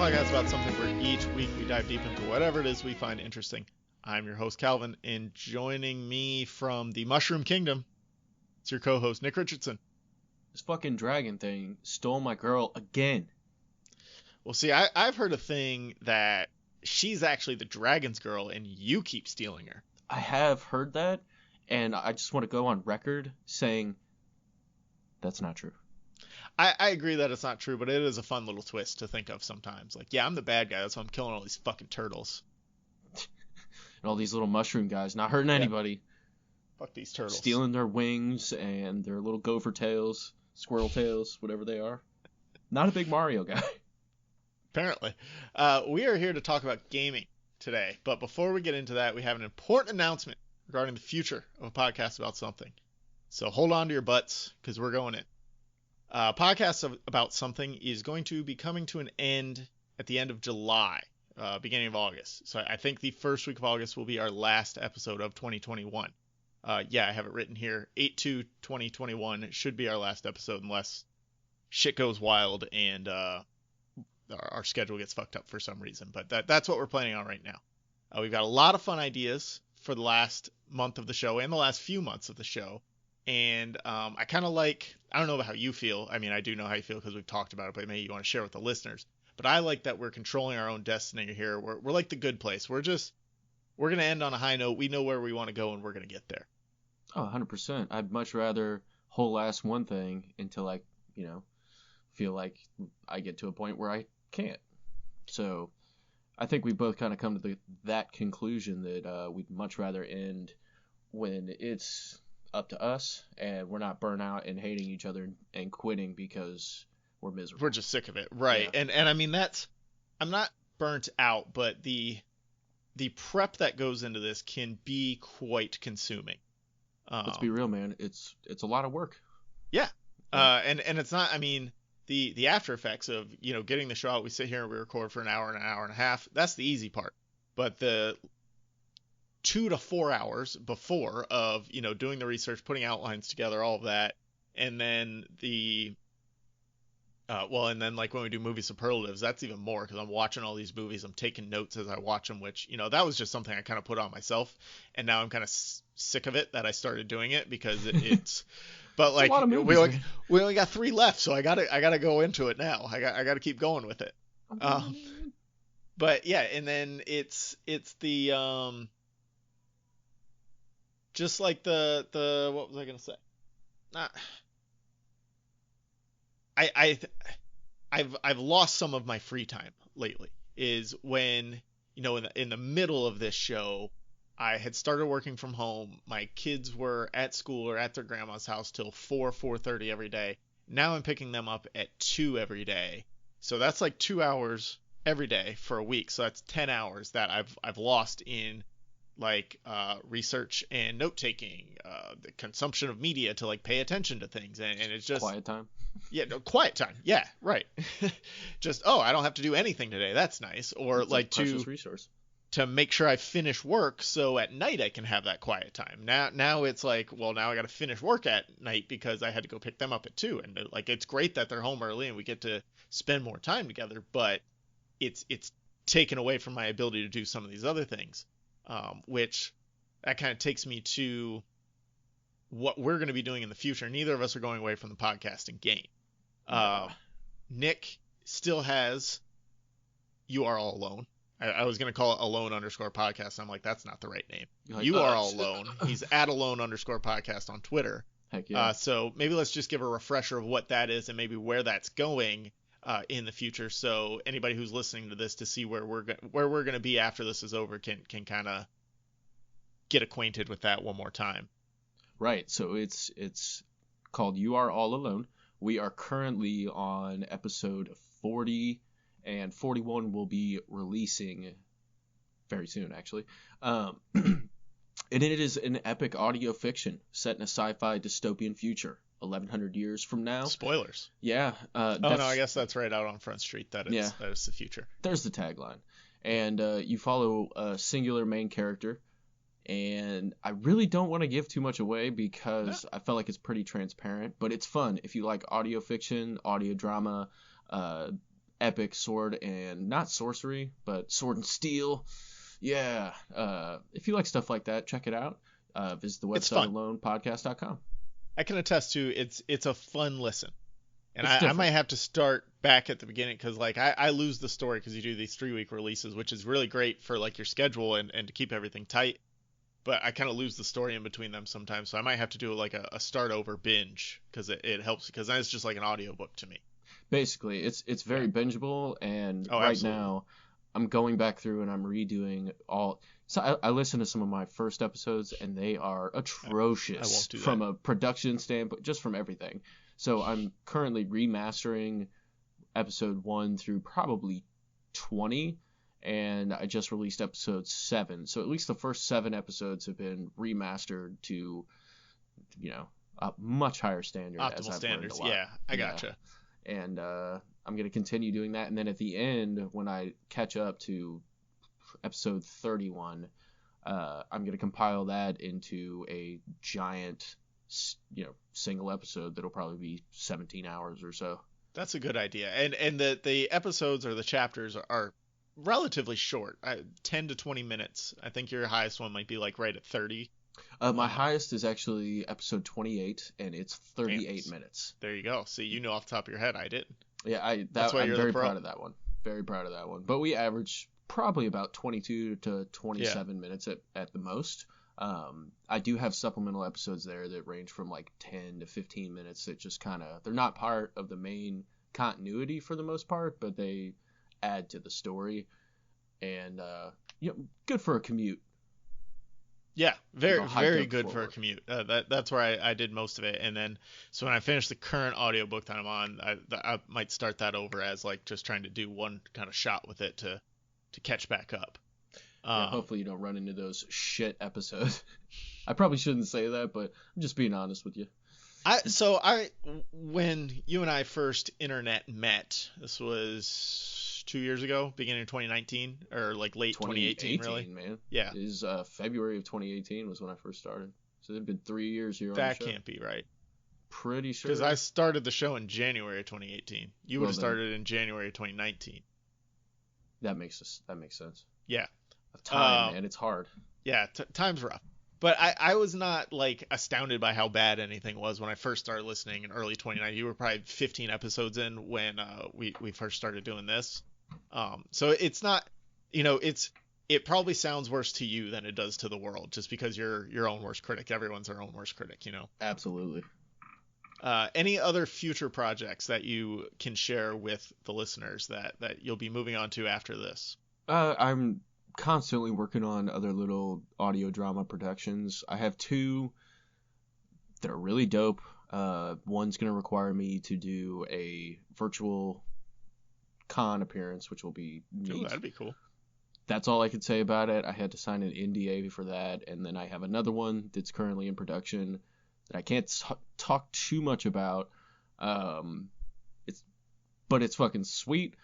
podcast about something where each week we dive deep into whatever it is we find interesting. I'm your host, Kalvin, and joining me from the Mushroom Kingdom, it's your co-host, Nick Richardson. This fucking dragon thing stole my girl again. Well, see, I've heard a thing that she's actually the dragon's girl, and you keep stealing her. I have heard that, and I just want to go on record saying that's not true. I agree that it's not true, but it is a fun little twist to think of sometimes. Like, yeah, I'm the bad guy, that's why I'm killing all these fucking turtles. And all these little mushroom guys not hurting anybody. Fuck these turtles. Stealing their wings and their little gopher tails, squirrel tails, whatever they are. Not a big Mario guy. Apparently. We are here to talk about gaming today, but before we get into that, we have an important announcement regarding the future of a podcast about something. So hold on to your butts, because we're going in. Podcast about something is going to be coming to an end at the end of July, beginning of August. So I think the first week of August will be our last episode of 2021. Yeah, I have it written here. 8/2/2021 should be our last episode unless shit goes wild and our schedule gets fucked up for some reason. But that's what we're planning on right now. We've got a lot of fun ideas for the last month of the show and the last few months of the show. And I kind of like, I don't know about how you feel. I mean, I do know how you feel because we've talked about it, but maybe you want to share with the listeners. But I like that we're controlling our own destiny here. We're like the good place. We're going to end on a high note. We know where we want to go and we're going to get there. Oh, 100%. I'd much rather whole ass one thing until I, feel like I get to a point where I can't. So I think we both kind of come to that conclusion that we'd much rather end when it's up to us and we're not burnt out and hating each other and quitting because we're miserable. We're just sick of it. Right. Yeah. And I mean, I'm not burnt out, but the prep that goes into this can be quite consuming. Let's be real, man. It's a lot of work. Yeah. And it's not, I mean, the after effects of, getting the show out, we sit here and we record for an hour and a half. That's the easy part. But the 2 to 4 hours before of, doing the research, putting outlines together, all of that. And then and then like when we do movie superlatives, that's even more because I'm watching all these movies. I'm taking notes as I watch them, which, that was just something I kind of put on myself. And now I'm kind of sick of it that I started doing it because it's, but like we only got 3 left. So I gotta go into it now. I gotta keep going with it. But yeah. And then it's the, just like the what was I gonna say? I've lost some of my free time lately. Is when in the middle of this show, I had started working from home. My kids were at school or at their grandma's house till 4:30 every day. Now I'm picking them up at 2 every day. So that's like 2 hours every day for a week. So that's 10 hours that I've lost in like research and note taking, the consumption of media to like pay attention to things, and it's just quiet time. Yeah, no, quiet time. Yeah, right. Just I don't have to do anything today. That's nice. Or it's like precious resource to make sure I finish work so at night I can have that quiet time. Now it's like, well, now I got to finish work at night because I had to go pick them up at 2, and like it's great that they're home early and we get to spend more time together, but it's taken away from my ability to do some of these other things. Which that kind of takes me to what we're going to be doing in the future. Neither of us are going away from the podcasting game. Nick still has You Are All Alone. I was going to call it alone_podcast. I'm like, that's not the right name. Like, You Are All Alone. He's at alone_podcast on Twitter. Heck yeah. So maybe let's just give a refresher of what that is and maybe where that's going in the future, so anybody who's listening to this to see where we're going to be after this is over can kind of get acquainted with that one more time. Right. So it's called You Are All Alone. We are currently on episode 40, and 41 will be releasing very soon, actually. And it is an epic audio fiction set in a sci-fi dystopian future. 1,100 years from now. Spoilers. Yeah. No, I guess that's right out on Front Street. That is the future. There's the tagline. And you follow a singular main character. And I really don't want to give too much away because I felt like it's pretty transparent. But it's fun. If you like audio fiction, audio drama, epic sword and not sorcery, but sword and steel. Yeah. If you like stuff like that, check it out. Visit the website alonepodcast.com. I can attest to it's a fun listen. And It's I might different. have to start back at the beginning because like I lose the story because you do these 3-week releases, which is really great for like your schedule and to keep everything tight. But I kind of lose the story in between them sometimes, so I might have to do like a start over binge because it helps because then it's just like an audiobook to me. Basically, it's Yeah. very bingeable, and Oh, right absolutely. now I'm going back through and I'm redoing all. So I listened to some of my first episodes, and they are I won't atrocious do from that. a production standpoint, just from everything. So I'm currently remastering episode 1 through probably 20, and I just released episode 7. So at least the first 7 episodes have been remastered to, you know, a much higher standard as Optimal I've learned a standards. lot. Yeah, I Yeah. gotcha. And I'm going to continue doing that. And then at the end, when I catch up to episode 31, I'm going to compile that into a giant, single episode that'll probably be 17 hours or so. That's a good idea. And the episodes or the chapters are relatively short, 10 to 20 minutes. I think your highest one might be like right at 30. My highest is actually episode 28, and it's 38 Man, minutes. there you go. See, you know off the top of your head. I didn't. Yeah, That's why I'm you're the very pro. proud of that one. Very proud of that one. But we average probably about 22 to 27 minutes at the most. I do have supplemental episodes there that range from like 10 to 15 minutes that just kind of, they're not part of the main continuity for the most part, but they add to the story. And, good for a commute. Yeah, very Hike very up good before for a work. commute. That's where I did most of it, and then so when I finish the current audiobook that I'm on, I might start that over as like just trying to do one kind of shot with it to catch back up. Yeah, hopefully you don't run into those shit episodes. I probably shouldn't say that, but I'm just being honest with you. I when you and I first internet met, this was 2 years ago, beginning of 2019 or like late 2018, really. 2018, man. Yeah, Is February of 2018 was when I first started. So it's been 3 years here on the that show. Can't be right Pretty sure. because I started the show in January of 2018. You would Well have then, started in January of 2019. that makes sense. Yeah. Time, man, it's hard. Yeah, time's rough. But I was not like astounded by how bad anything was when I first started listening in early 2019. You were probably 15 episodes in when we first started doing this. So it's not, it probably sounds worse to you than it does to the world, just because you're your own worst critic. Everyone's their own worst critic. Absolutely. Any other future projects that you can share with the listeners that you'll be moving on to after this? I'm constantly working on other little audio drama productions. I have 2 that are really dope. One's going to require me to do a virtual con appearance, which will be neat. Ooh, that'd be cool. That's all I could say about it. I had to sign an NDA for that, and then I have another one that's currently in production that I can't talk too much about. But it's fucking sweet.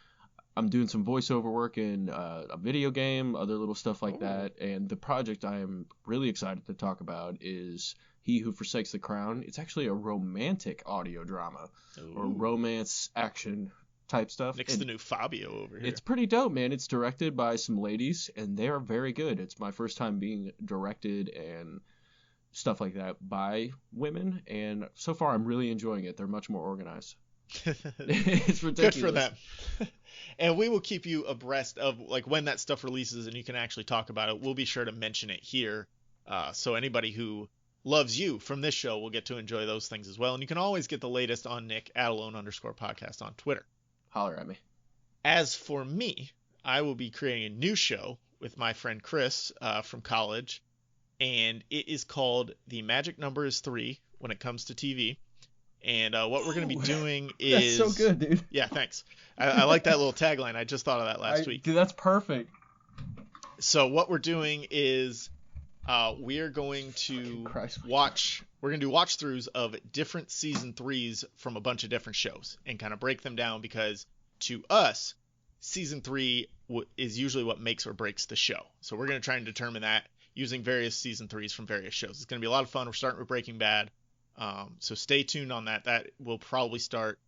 I'm doing some voiceover work in a video game, other little stuff like that. And the project I am really excited to talk about is He Who Forsakes the Crown. It's actually a romantic audio drama or romance action type stuff. Nick's the new Fabio over here. It's pretty dope, man. It's directed by some ladies, and they are very good. It's my first time being directed and stuff like that by women, and so far I'm really enjoying it. They're much more organized. It's ridiculous. Good for them. And we will keep you abreast of like when that stuff releases and you can actually talk about it. We'll be sure to mention it here. So anybody who loves you from this show will get to enjoy those things as well. And you can always get the latest on Nick at @alone_podcast on Twitter. Holler at me. As for me, I will be creating a new show with my friend Chris from college. And it is called The Magic Number is 3 when it comes to TV. And what we're going to be doing is... That's so good, dude. Yeah, thanks. I like that little tagline. I just thought of that last week. Dude, that's perfect. So what we're doing is we are going to we're going to do watch throughs of different season 3s from a bunch of different shows and kind of break them down because to us, season 3 is usually what makes or breaks the show. So we're going to try and determine that using various season 3s from various shows. It's going to be a lot of fun. We're starting with Breaking Bad. So stay tuned on that. That will probably start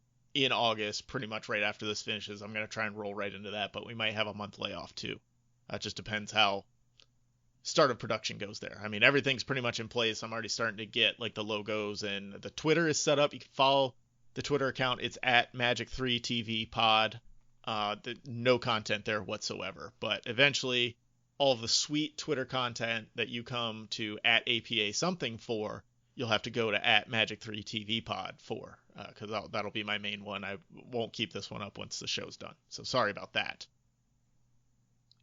in August, pretty much right after this finishes. I'm going to try and roll right into that, but we might have a month layoff too. It just depends how start of production goes there. I mean, everything's pretty much in place. I'm already starting to get like the logos, and the Twitter is set up. You can follow the Twitter account. It's at Magic3TV Pod. No content there whatsoever, but eventually all of the sweet Twitter content that you come to at APA something for, you'll have to go to at Magic3TV Pod for, because that'll be my main one. I won't keep this one up once the show's done. So sorry about that.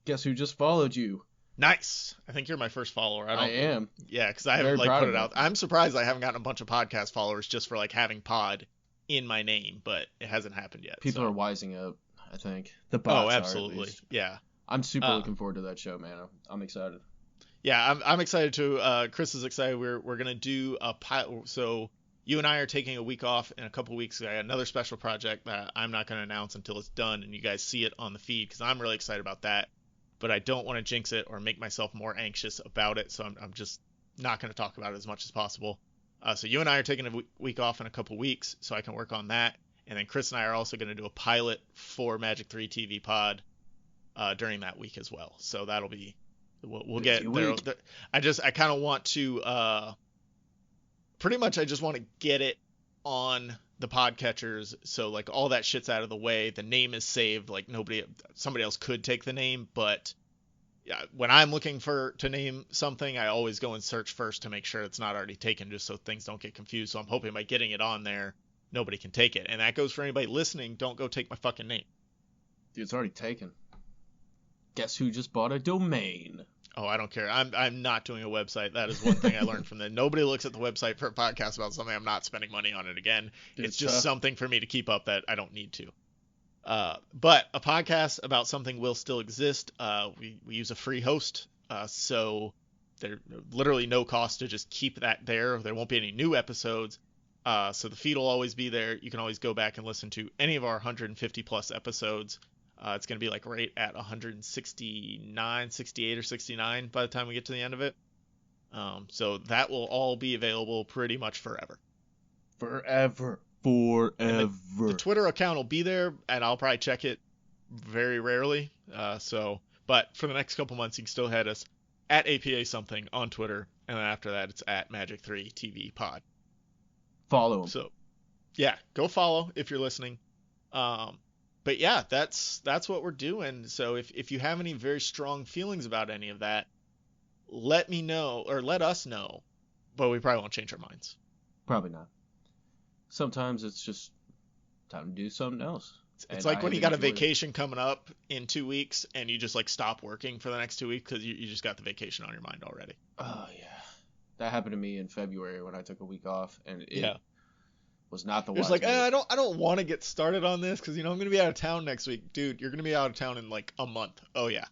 Guess who just followed you? Nice. I think you're my first follower. I am. Yeah, because I haven't like put it out. I'm surprised I haven't gotten a bunch of podcast followers just for like having pod in my name, but it hasn't happened yet. People are wising up, I think. The bots absolutely. Yeah. I'm super looking forward to that show, man. I'm excited. Yeah, I'm excited too. Chris is excited. We're gonna do a pilot. So you and I are taking a week off in a couple weeks. I got another special project that I'm not gonna announce until it's done and you guys see it on the feed, because I'm really excited about that. But I don't want to jinx it or make myself more anxious about it, so I'm just not going to talk about it as much as possible. So you and I are taking a week off in a couple weeks, so I can work on that. And then Chris and I are also going to do a pilot for Magic 3 TV Pod during that week as well. So that'll be we'll get there. I kind of want to pretty much I just want to get it on the podcatchers, so like all that shit's out of the way. The name is saved. Like somebody else could take the name, but yeah, when I'm looking to name something, I always go and search first to make sure it's not already taken, just so things don't get confused. So I'm hoping by getting it on there, nobody can take it. And that goes for anybody listening. Don't go take my fucking name. Dude, it's already taken. Guess who just bought a domain? Oh, I don't care. I'm not doing a website. That is one thing I learned from that. Nobody looks at the website for a podcast about something. I'm not spending money on it again. Dude, it's just something for me to keep up that I don't need to. But a podcast about something will still exist. We use a free host, so there's literally no cost to just keep that there. There won't be any new episodes, so the feed will always be there. You can always go back and listen to any of our 150 plus episodes. It's going to be like right at 169, 68 or 69 by the time we get to the end of it. So that will all be available pretty much forever. Forever. The Twitter account will be there, and I'll probably check it very rarely. But for the next couple months, you can still head us at APA something on Twitter, and then after that, it's at Magic3 TV Pod. Follow them. So, yeah, go follow if you're listening. But yeah, that's what we're doing. So if you have any very strong feelings about any of that, let me know, or let us know. But we probably won't change our minds. Probably not. Sometimes it's just time to do something else. It's like when you got a vacation coming up in 2 weeks and you just like stop working for the next 2 weeks because you just got the vacation on your mind already. Oh yeah, that happened to me in February when I took a week off, and it was not the one. It's like I don't want to get started on this because I'm going to be out of town next week, dude. You're going to be out of town in like a month. Oh yeah,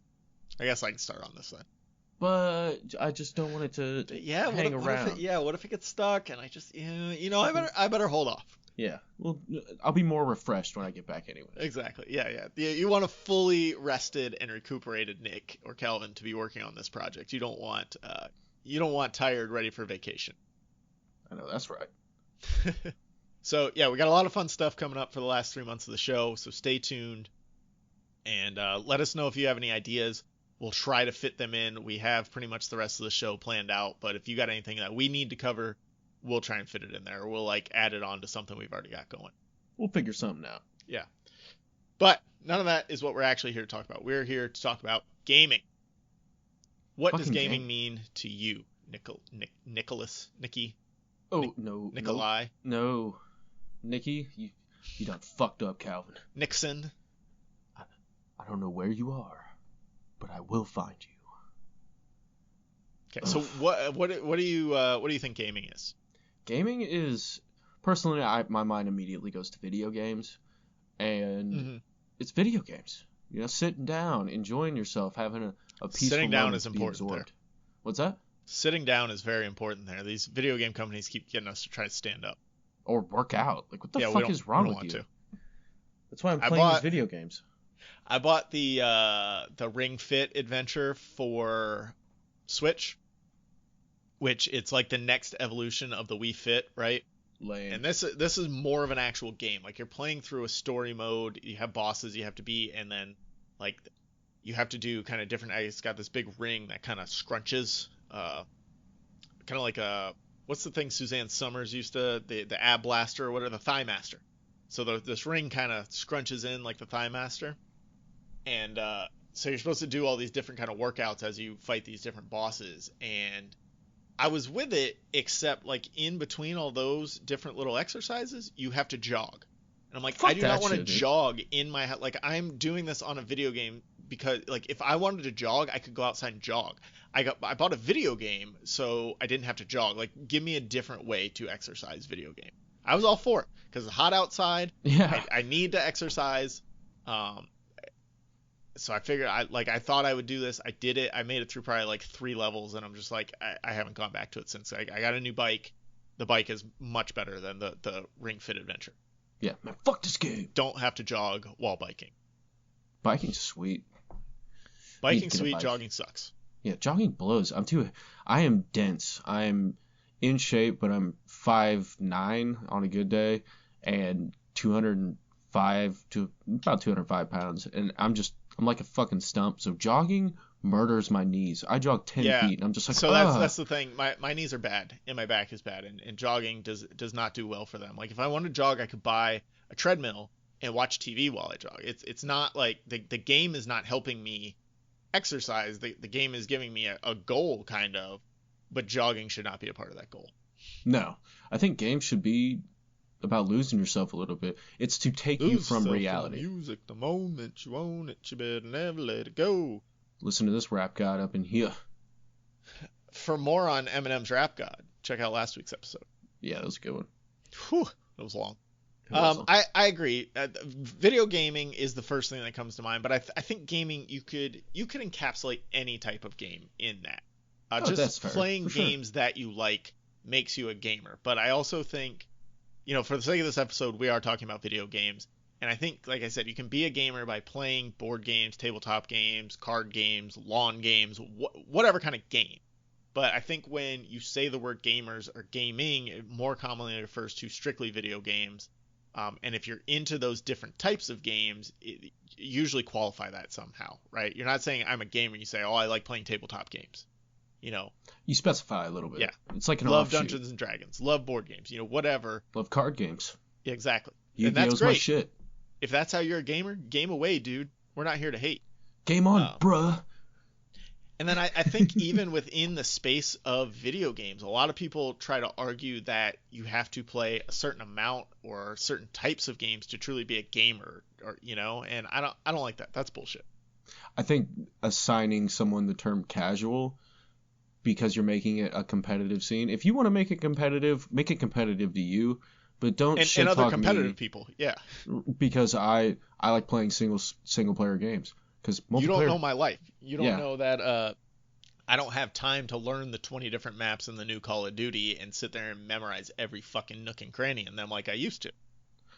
I guess I can start on this then. But I just don't want it to hang around. What if it gets stuck and I just I better hold off. Yeah, well, I'll be more refreshed when I get back anyway. Exactly. Yeah. You want a fully rested and recuperated Nick or Kalvin to be working on this project. You don't want tired, ready for vacation. I know that's right. So yeah, we got a lot of fun stuff coming up for the last 3 months of the show. So stay tuned and let us know if you have any ideas. We'll try to fit them in. We have pretty much the rest of the show planned out, but if you got anything that we need to cover, we'll try and fit it in there. We'll like add it on to something we've already got going. We'll figure something out. Yeah. But none of that is what we're actually here to talk about. We're here to talk about gaming. What does gaming mean to you, Nicholas? Nikki? Oh, no. Nikolai? No. Nikki, you done fucked up, Kalvin. Nixon? I don't know where you are, but I will find you. Okay, so what do you think gaming is? Gaming is, personally, my mind immediately goes to video games, and it's video games. Sitting down, enjoying yourself, having a peaceful Sitting down moment is to be important absorbed. there. What's that? Sitting down is very important there. These video game companies keep getting us to try to stand up. Or work out. Like, what the fuck is wrong with you? To. That's why I'm playing these video games. I bought the Ring Fit adventure for Switch, which it's like the next evolution of the Wii Fit, right? Lame. And this is more of an actual game. Like you're playing through a story mode. You have bosses you have to beat, and then like you have to do kind of different. It's got this big ring that kind of scrunches, kind of like a what's the thing Suzanne Summers used to the ab blaster or whatever, the thigh master. So this ring kind of scrunches in like the thigh master, and so you're supposed to do all these different kind of workouts as you fight these different bosses. And I was with it, except like in between all those different little exercises, you have to jog. And I'm like, Fuck I do that not want to shit, dude. jog in my house. Like I'm doing this on a video game because like if I wanted to jog, I could go outside and jog. I bought a video game so I didn't have to jog. Like give me a different way to exercise video game. I was all for it because it's hot outside. Yeah. I need to exercise. So I figured I thought I would do this. I did it. I made it through probably like 3 levels, and I'm just like I haven't gone back to it since. I got a new bike. The bike is much better than the Ring Fit Adventure. Yeah. Man, fuck this game. Don't have to jog while biking. Biking's sweet. Biking's get a sweet, bike. jogging sucks. Yeah, jogging blows. I am dense. I'm in shape, but I'm 5'9" on a good day and 205 to about 205 pounds. And I'm like a fucking stump. So jogging murders my knees. I jog 10 Yeah. feet and I'm just like, So that's the thing. My knees are bad and my back is bad, and jogging does not do well for them. Like if I want to jog, I could buy a treadmill and watch TV while I jog. It's not like the game is not helping me exercise. The game is giving me a goal kind of, but jogging should not be a part of that goal. No. I think games should be about losing yourself a little bit. It's to take you from reality. Music, the moment you own it, you better never let it go. Listen to this rap god up in here. For more on Eminem's Rap God, check out last week's episode. Yeah, that was a good one. Whew, that was long. It was long. I agree. Video gaming is the first thing that comes to mind, but I think gaming you could encapsulate any type of game in that. That's Just fair, playing for sure. games that you like makes you a gamer. But I also think, for the sake of this episode, we are talking about video games. And I think, like I said, you can be a gamer by playing board games, tabletop games, card games, lawn games, whatever kind of game. But I think when you say the word gamers or gaming, it more commonly refers to strictly video games. And if you're into those different types of games, you usually qualify that somehow, right? You're not saying I'm a gamer. You say, oh, I like playing tabletop games. You specify a little bit. Yeah. It's like an Love offshoot. Dungeons and Dragons, love board games, whatever. Love card games. Yeah, exactly. And Yu-Gi-Oh's that's my great. shit. If that's how you're a gamer, game away, dude. We're not here to hate. Game on, bruh. And then I think even within the space of video games, a lot of people try to argue that you have to play a certain amount or certain types of games to truly be a gamer, and I don't like that. That's bullshit. I think assigning someone the term casual because you're making it a competitive scene. If you want to make it competitive to you, but don't And shit other talk competitive me people, yeah. because I like playing single player games. Because You don't multiplayer, know my life. You don't Yeah. know that I don't have time to learn the 20 different maps in the new Call of Duty and sit there and memorize every fucking nook and cranny in them like I used to.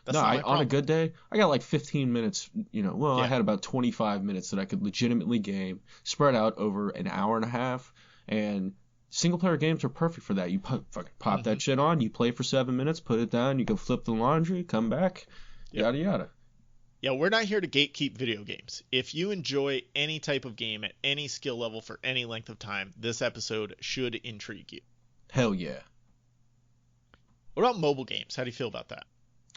That's no, not my on a problem. good day, I got like 15 minutes. I Yeah. had about 25 minutes that I could legitimately game, spread out over an hour and a half. And single player games are perfect for that. You fucking pop that shit on, you play for 7 minutes, put it down, you go flip the laundry, come back, yada yada. Yeah, we're not here to gatekeep video games. If you enjoy any type of game at any skill level for any length of time, this episode should intrigue you. Hell yeah. What about mobile games? How do you feel about that?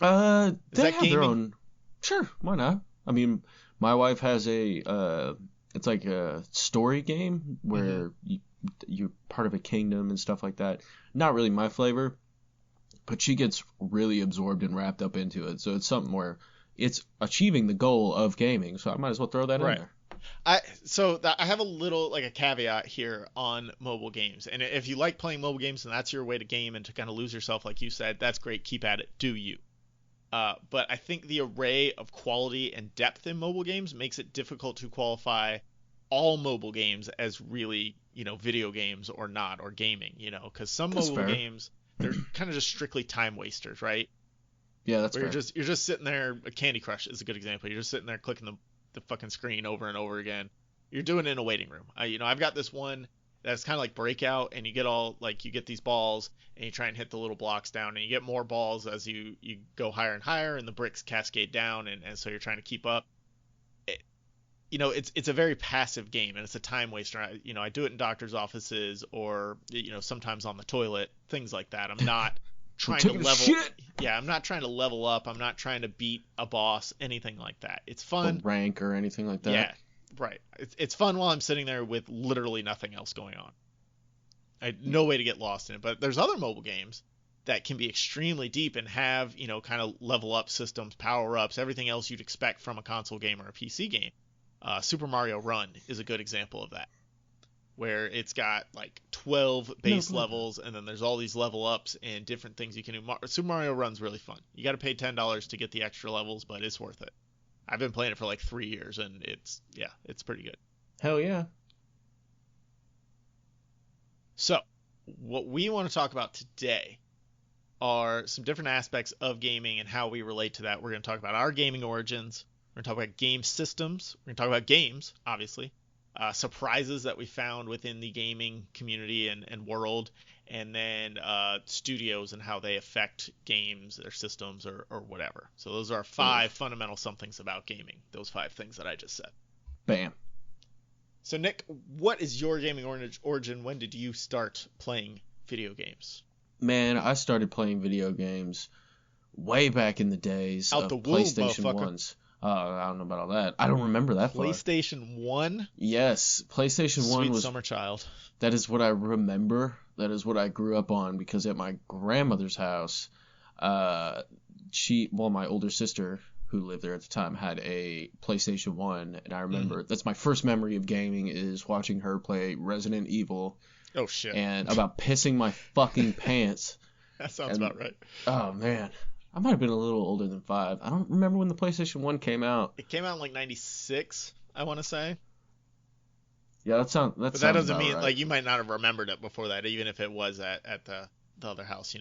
They that have their gaming? own. Sure, why not? I mean, my wife has it's like a story game where you're part of a kingdom and stuff like that. Not really my flavor, but she gets really absorbed and wrapped up into it. So it's something where it's achieving the goal of gaming. So I might as well throw that in Right. there. I have a little like a caveat here on mobile games. And if you like playing mobile games and that's your way to game and to kind of lose yourself, like you said, that's great. Keep at it. Do you? But I think the array of quality and depth in mobile games makes it difficult to qualify all mobile games as really, video games or not, or gaming, because some That's mobile fair. games, they're kind of just strictly time wasters, right? Yeah, that's Where fair. you're just sitting there. Candy Crush is a good example. You're just sitting there clicking the fucking screen over and over again. You're doing it in a waiting room. I've got this one That's kind of like Breakout, and you get you get these balls, and you try and hit the little blocks down, and you get more balls as you go higher and higher, and the bricks cascade down, and so you're trying to keep up. It's a very passive game, and it's a time waster. I do it in doctor's offices, or sometimes on the toilet, things like that. I'm not trying to level. Shit. Yeah, I'm not trying to level up. I'm not trying to beat a boss, anything like that. It's fun. Or rank or anything like that. Yeah, right. It's fun while I'm sitting there with literally nothing else going on. I had no way to get lost in it. But there's other mobile games that can be extremely deep and have kind of level up systems, power ups, everything else you'd expect from a console game or a PC game. Super Mario Run is a good example of that, where it's got like 12 base levels, and then there's all these level ups and different things you can do. Super Mario Run's really fun. You got to pay $10 to get the extra levels, but it's worth it. I've been playing it for like 3 years, and it's pretty good. Hell yeah. So, what we want to talk about today are some different aspects of gaming and how we relate to that. We're going to talk about our gaming origins. We're going to talk about game systems. We're going to talk about games, obviously. Surprises that we found within the gaming community and world, and then studios and how they affect games, their systems, or whatever. So those are 5 fundamental somethings about gaming, those 5 things that I just said. Bam. So, Nick, what is your gaming origin? When did you start playing video games? Man, I started playing video games way back in the days Out of the womb, PlayStation motherfucker. 1s. I don't know about all that. I don't remember that far. PlayStation 1? Yes, PlayStation 1 Sweet was... summer child. That is what I remember. That is what I grew up on, because at my grandmother's house, my older sister, who lived there at the time, had a PlayStation 1, and I remember that's my first memory of gaming is watching her play Resident Evil. Oh, shit. And about pissing my fucking pants. That sounds about right. Oh, man. I might have been a little older than 5. I don't remember when the PlayStation 1 came out. It came out in like 96, I want to say. Yeah, that sounds But that doesn't mean, right. like, you might not have remembered it before that, even if it was at the other house,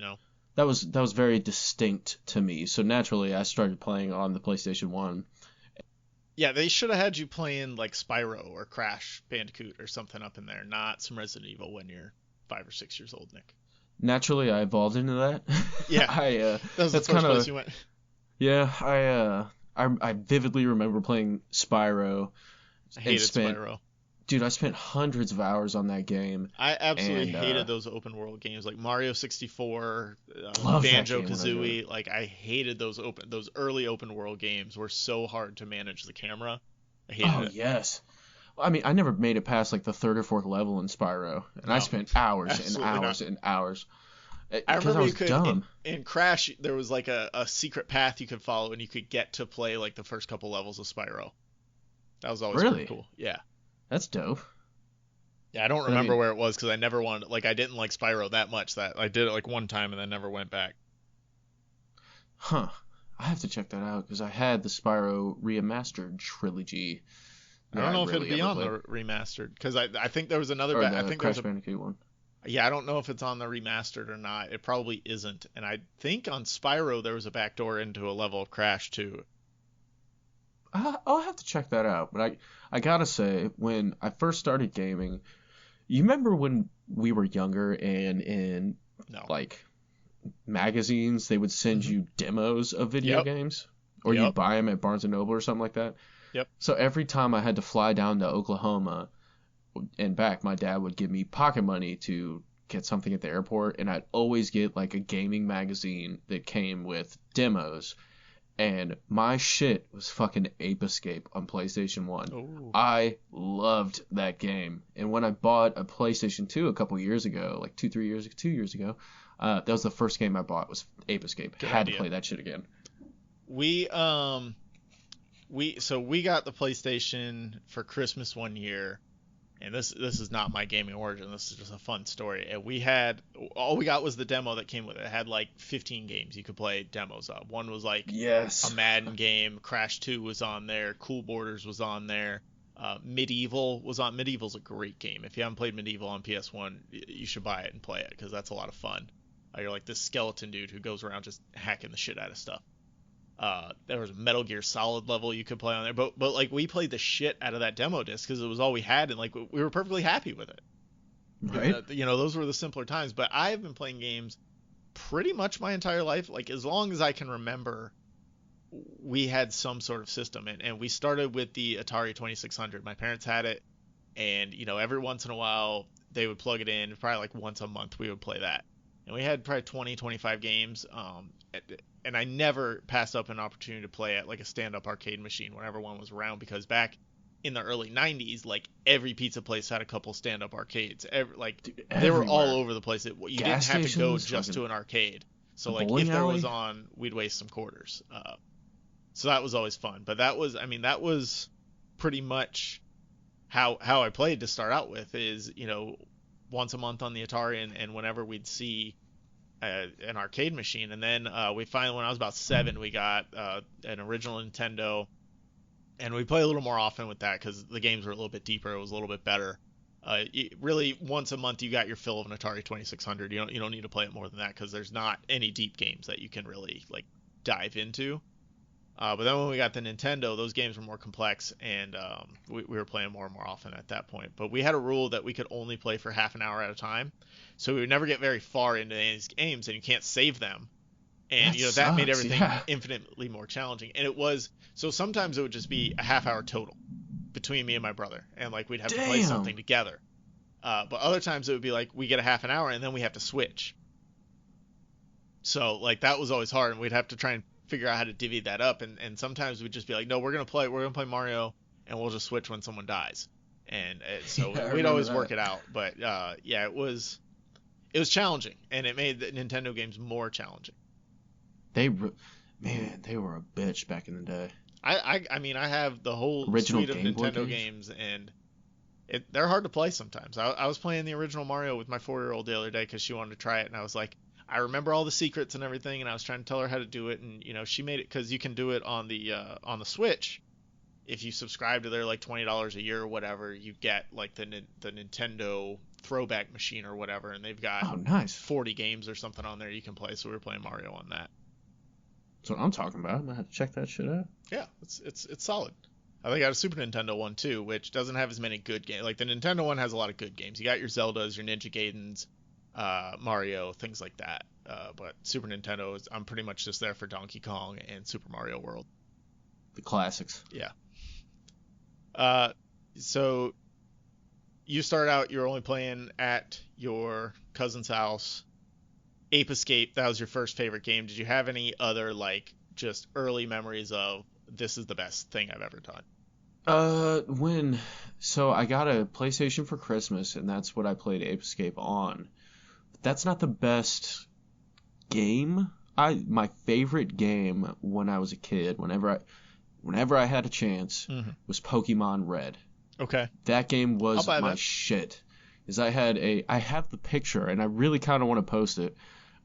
That was very distinct to me. So naturally, I started playing on the PlayStation 1. Yeah, they should have had you playing, like, Spyro or Crash Bandicoot or something up in there, not some Resident Evil when you're 5 or 6 years old, Nick. Naturally, I evolved into that. Yeah, that was the first place you went. Yeah, I vividly remember playing Spyro. I hated Spyro. Dude, I spent hundreds of hours on that game. I absolutely hated those open world games, like Mario 64, Banjo-Kazooie. Like, I hated those early open world games. Were so hard to manage the camera. I hated it. Oh yes. I mean, I never made it past like the 3rd or 4th level in Spyro, and I spent hours and hours and hours. I remember you could in Crash there was like a secret path you could follow, and you could get to play like the first couple levels of Spyro. That was always pretty cool. Yeah. That's dope. Yeah, I don't remember where it was because I never wanted. Like, I didn't like Spyro that much that I did it like one time and then never went back. Huh. I have to check that out because I had the Spyro remastered trilogy. I don't know if it'd be on the remastered because I think there was another. I think Crash Bandicoot one. Yeah, I don't know if it's on the remastered or not. It probably isn't. And I think on Spyro there was a backdoor into a level of Crash too. I'll have to check that out. But I gotta say, when I first started gaming, you remember when we were younger and in like magazines they would send you demos of video games, or you'd buy them at Barnes and Noble or something like that. Yep. So every time I had to fly down to Oklahoma and back, my dad would give me pocket money to get something at the airport, and I'd always get like a gaming magazine that came with demos. And my shit was fucking Ape Escape on PlayStation 1. Ooh. I loved that game. And when I bought a PlayStation 2 a couple years ago, like 2 years ago, that was the first game I bought was Ape Escape. Good Had idea. to play that shit again. We got the PlayStation for Christmas one year, and this is not my gaming origin. This is just a fun story. And all we got was the demo that came with it. It had like 15 games you could play demos of. One was like a Madden game. Crash 2 was on there. Cool Borders was on there. Medieval was on. Medieval's a great game. If you haven't played Medieval on PS1, you should buy it and play it because that's a lot of fun. You're like this skeleton dude who goes around just hacking the shit out of stuff. There was a Metal Gear Solid level you could play on there, but like we played the shit out of that demo disc because it was all we had, and like we were perfectly happy with it. Right? Those were the simpler times. But I've been playing games pretty much my entire life. Like as long as I can remember, we had some sort of system, and we started with the Atari 2600. My parents had it, and every once in a while they would plug it in. Probably like once a month we would play that, and we had probably 20, 25 games. And I never passed up an opportunity to play at like a stand-up arcade machine whenever one was around, because back in the early 90s, like every pizza place had a couple stand-up arcades. They were all over the place. You didn't have to go just to an arcade. So like if there was on, we'd waste some quarters. So that was always fun. But that was pretty much how I played to start out with, is once a month on the Atari, and whenever we'd see an arcade machine. And then we finally, when I was about 7, we got an original Nintendo, and we play a little more often with that because the games were a little bit deeper. It was a little bit better. Really, once a month you got your fill of an Atari 2600. You don't need to play it more than that, because there's not any deep games that you can really like dive into. But then when we got the Nintendo, those games were more complex, and we were playing more and more often at that point. But we had a rule that we could only play for half an hour at a time, so we would never get very far into these games, and you can't save them. And that made everything infinitely more challenging. And it was, so sometimes it would just be a half hour total between me and my brother, and like we'd have to play something together. But other times it would be like we get a half an hour and then we have to switch. So like that was always hard, and we'd have to try and figure out how to divvy that up. And sometimes we'd just be like, no, we're gonna play Mario, and we'll just switch when someone dies. And so we'd always work it out. But it was challenging, and it made the Nintendo games more challenging. They were a bitch back in the day. I mean, I have the whole suite of Nintendo games, and they're hard to play sometimes. I was playing the original Mario with my 4-year-old the other day because she wanted to try it, and I was like, I remember all the secrets and everything, and I was trying to tell her how to do it, and she made it, because you can do it on the Switch. If you subscribe to their like $20 a year or whatever, you get like the Nintendo throwback machine or whatever, and they've got 40 games or something on there you can play. So we were playing Mario on that. That's what I'm talking about. I'm gonna have to check that shit out. Yeah, it's solid. I think I got a Super Nintendo one too, which doesn't have as many good games. Like the Nintendo one has a lot of good games. You got your Zeldas, your Ninja Gaidens, Mario, things like that. But Super Nintendo I'm pretty much just there for Donkey Kong and Super Mario World. The classics. Yeah. So you start out, you're only playing at your cousin's house. Ape Escape, that was your first favorite game. Did you have any other like just early memories of this is the best thing I've ever done? So I got a PlayStation for Christmas, and that's what I played Ape Escape on. But that's not the best game. My favorite game when I was a kid, whenever I had a chance, was Pokemon Red. Okay. That game was my shit. Is I have the picture, and I really kind of want to post it,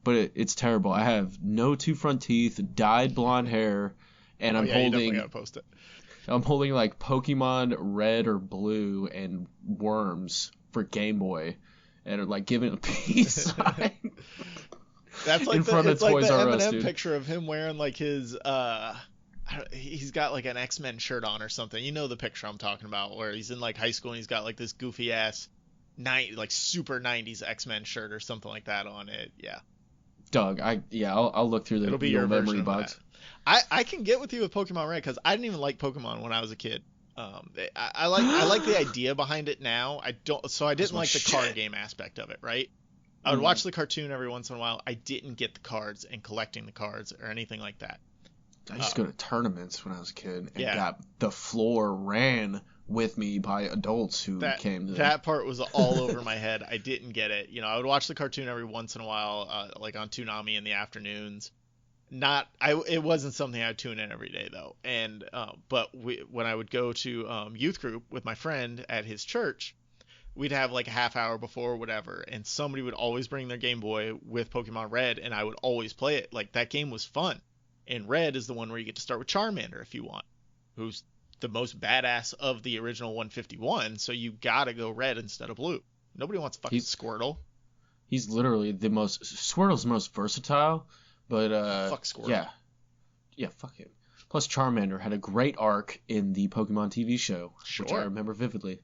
but it's terrible. I have no 2 front teeth, dyed blonde hair, and you definitely gotta post it. I'm holding like Pokemon Red or Blue and Worms for Game Boy, and like giving a peace sign. That's like in front of Toys R Us, Eminem picture of him wearing like his he's got like an X-Men shirt on or something. You know the picture I'm talking about, where he's in like high school and he's got like this goofy ass like super 90s X-Men shirt or something like that on it. Yeah. Doug, I'll look through It'll be your memory box. I can get with you with Pokemon Red, because I didn't even like Pokemon when I was a kid. I like the idea behind it now. I didn't like the card game aspect of it, right? I would watch the cartoon every once in a while. I didn't get the cards and collecting the cards or anything like that. I used to go to tournaments when I was a kid, and got the floor ran with me by adults who came to that part was all over my head. I didn't get it. I would watch the cartoon every once in a while, like on Toonami in the afternoons. It wasn't something I would tune in every day though. And but when I would go to youth group with my friend at his church, we'd have like a half hour before or whatever, and somebody would always bring their Game Boy with Pokemon Red, and I would always play it. Like that game was fun. And Red is the one where you get to start with Charmander if you want, who's the most badass of the original 151, so you gotta go Red instead of Blue. Nobody wants fucking Squirtle. He's literally Squirtle's the most versatile, but fuck Squirtle. Yeah, fuck him. Plus Charmander had a great arc in the Pokemon TV show, which I remember vividly.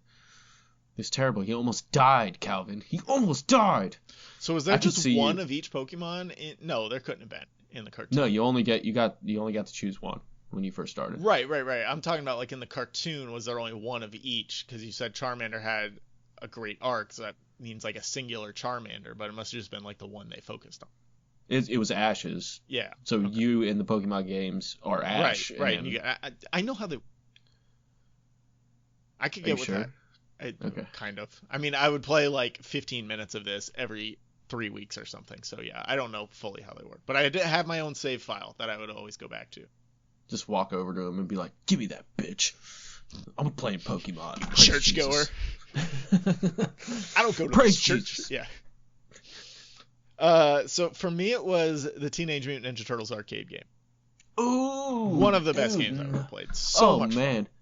It's terrible. He almost died, Kalvin. He almost died. So was there just one of each Pokemon? No, there couldn't have been in the cartoon. No, you only got to choose one when you first started. Right. I'm talking about like in the cartoon, was there only one of each? Because you said Charmander had a great arc, so that means like a singular Charmander, but it must have just been like the one they focused on. It was Ash's. Yeah. So okay. You in the Pokemon games are Ash. Right. And I know how they. I could get with sure? that. Okay. Kind of. I mean, I would play like 15 minutes of this every 3 weeks or something. So yeah, I don't know fully how they work, but I did have my own save file that I would always go back to. Just walk over to him and be like, "Give me that bitch. I'm playing Pokemon." Churchgoer. I don't go to Praise church. Jesus. Yeah. So for me, it was the Teenage Mutant Ninja Turtles arcade game. Ooh. One of the best games I've ever played. So much man. Fun.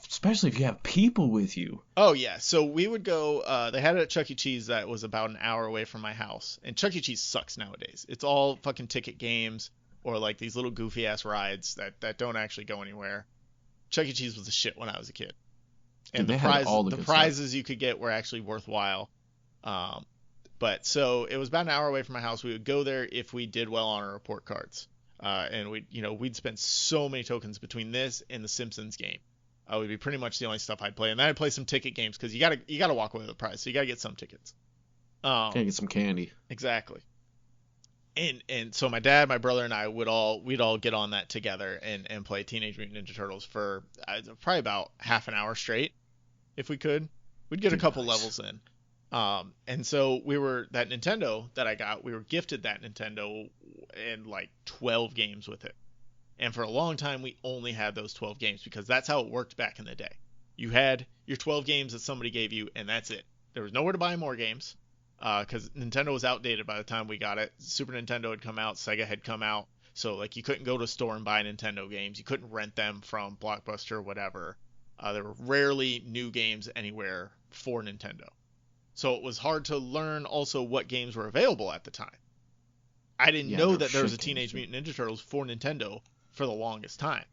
Especially if you have people with you. Oh, yeah. So we would go, they had it at Chuck E. Cheese that was about an hour away from my house. And Chuck E. Cheese sucks nowadays. It's all fucking ticket games or like these little goofy ass rides that don't actually go anywhere. Chuck E. Cheese was the shit when I was a kid. And dude, the prizes you could get were actually worthwhile. But so it was about an hour away from my house. We would go there if we did well on our report cards. And we'd spend so many tokens between this and the Simpsons game. Would be pretty much the only stuff I'd play, and then I'd play some ticket games because you gotta walk away with a prize, so you gotta get some tickets. Gotta get some candy. Exactly. And so my dad, my brother, and I we'd all get on that together and play Teenage Mutant Ninja Turtles for probably about half an hour straight, if we could. We'd get a couple levels in. And so that Nintendo that I got, we were gifted that Nintendo and like 12 games with it. And for a long time, we only had those 12 games because that's how it worked back in the day. You had your 12 games that somebody gave you, and that's it. There was nowhere to buy more games because Nintendo was outdated by the time we got it. Super Nintendo had come out, Sega had come out, so like you couldn't go to a store and buy Nintendo games. You couldn't rent them from Blockbuster or whatever. There were rarely new games anywhere for Nintendo. So it was hard to learn also what games were available at the time. I didn't know that there was a Teenage Mutant Ninja Turtles for Nintendo for the longest time.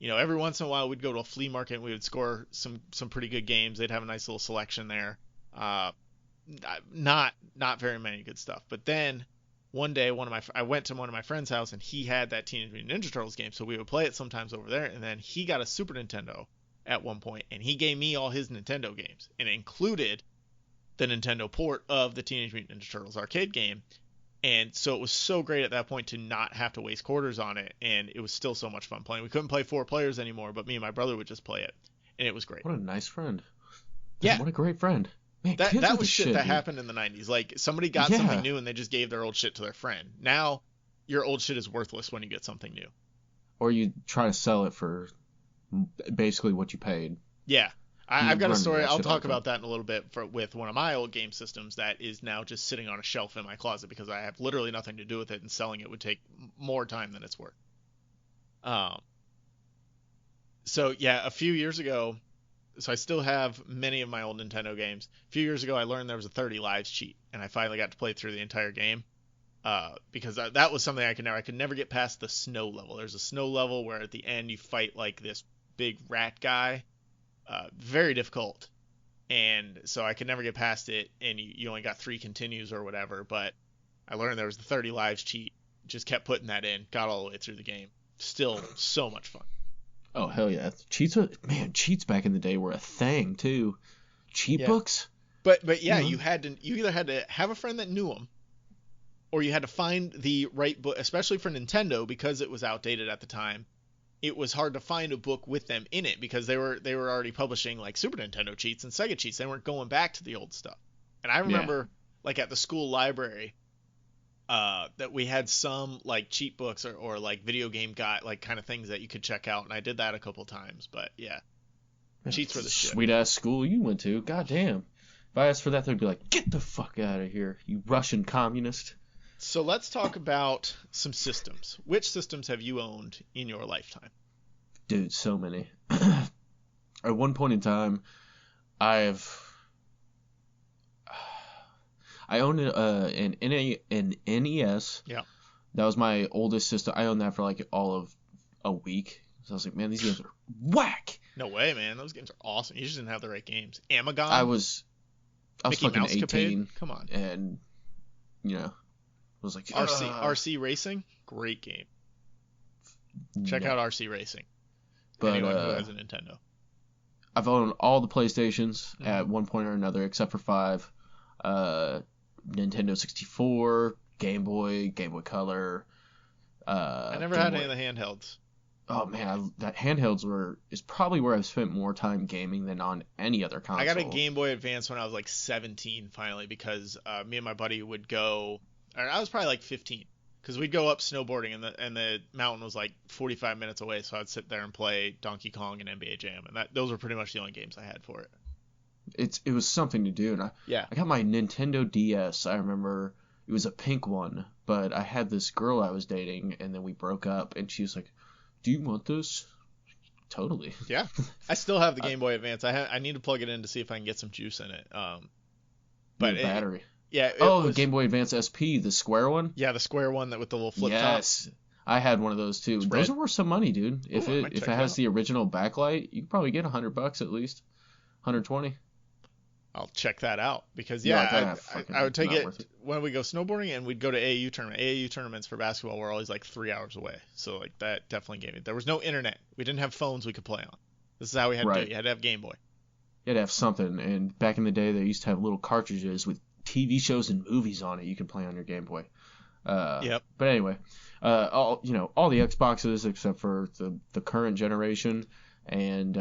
Every once in a while we'd go to a flea market and we would score some pretty good games. They'd have a nice little selection there. Not very many good stuff. But then one day I went to one of my friend's house and he had that Teenage Mutant Ninja Turtles game, so we would play it sometimes over there. And then he got a Super Nintendo at one point and he gave me all his Nintendo games, and it included the Nintendo port of the Teenage Mutant Ninja Turtles arcade game. And so it was so great at that point to not have to waste quarters on it, and it was still so much fun playing. We couldn't play 4 players anymore, but me and my brother would just play it, and it was great. What a nice friend. Yeah. What a great friend. Man, that was shit that happened in the 90s. Like, somebody got something new and they just gave their old shit to their friend. Now, your old shit is worthless when you get something new. Or you try to sell it for basically what you paid. Yeah. I've got a story. I'll talk about that in a little bit with one of my old game systems that is now just sitting on a shelf in my closet because I have literally nothing to do with it, and selling it would take more time than it's worth. So yeah, a few years ago, so I still have many of my old Nintendo games. A few years ago, I learned there was a 30 lives cheat, and I finally got to play through the entire game. Because that was something I could never get past the snow level. There's a snow level where at the end you fight like this big rat guy. Very difficult, and so I could never get past it, and you only got 3 continues or whatever, but I learned there was the 30 lives cheat, just kept putting that in, got all the way through the game. Still so much fun. Oh, hell yeah. Cheats back in the day were a thing, too. Cheat books? But yeah, you either had to have a friend that knew them, or you had to find the right book, especially for Nintendo, because it was outdated at the time. It was hard to find a book with them in it because they were already publishing like Super Nintendo cheats and Sega cheats. They weren't going back to the old stuff. And I remember like at the school library that we had some like cheat books or like video game guide like kind of things that you could check out, and I did that a couple times. But yeah, cheats were the shit. Sweet ass school you went to. God damn. If I asked for that, they'd be like, "Get the fuck out of here, you Russian communist." So let's talk about some systems. Which systems have you owned in your lifetime? Dude, so many. At one point in time, I owned an NES. Yeah. That was my oldest system. I owned that for like all of a week. So I was like, man, these games are whack. No way, man. Those games are awesome. You just didn't have the right games. I Amagon, was Mickey fucking Mouse Capade. 18, Come on. and was like, RC Racing, great game. Check no. out RC Racing. But Anyone who has a Nintendo. I've owned all the PlayStations at one point or another, except for 5. Nintendo 64, Game Boy Color. I never had any of the handhelds. Oh man, that handhelds is probably where I've spent more time gaming than on any other console. I got a Game Boy Advance when I was like 17 finally, because me and my buddy would go. Or I was probably like 15, because we'd go up snowboarding and the mountain was like 45 minutes away, so I'd sit there and play Donkey Kong and NBA Jam, and those were pretty much the only games I had for it. It was something to do, and I got my Nintendo DS. I remember it was a pink one, but I had this girl I was dating, and then we broke up, and she was like, "Do you want this?" Totally. Yeah, I still have the Game Boy Advance. I need to plug it in to see if I can get some juice in it. But battery. The Game Boy Advance SP, the square one. Yeah, the square one with the little flip top. Yes, I had one of those too. Those are worth some money, dude. If it has the original backlight, you can probably get $100 at least, 120. I'll check that out, because I would take it when we go snowboarding, and we'd go to AAU tournament. AAU tournaments for basketball were always like 3 hours away, so like that definitely gave me. There was no internet. We didn't have phones we could play on. This is how we had to do it. You had to have Game Boy. You had to have something, and back in the day, they used to have little cartridges with TV shows and movies on it you could play on your Game Boy. But anyway, all the Xboxes except for the current generation, and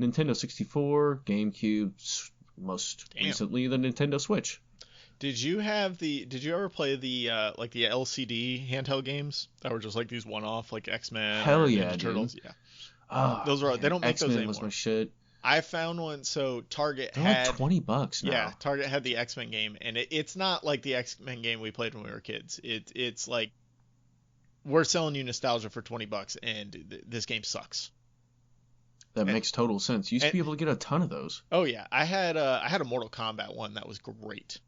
Nintendo 64, GameCube, most recently the Nintendo Switch. Did you ever play the the LCD handheld games that were just like these one-off, like X-Men? Hell or yeah, Ninja Turtles? dude. Yeah. Those are, they don't make X-Men those anymore. was my shit. I found one. So Target They're had like $20 now. Yeah, Target had the X-Men game, and it's not like the X-Men game we played when we were kids. It's like, we're selling you nostalgia for $20, and this game sucks. That makes total sense. You used to be able to get a ton of those. Oh yeah, I had a Mortal Kombat one that was great.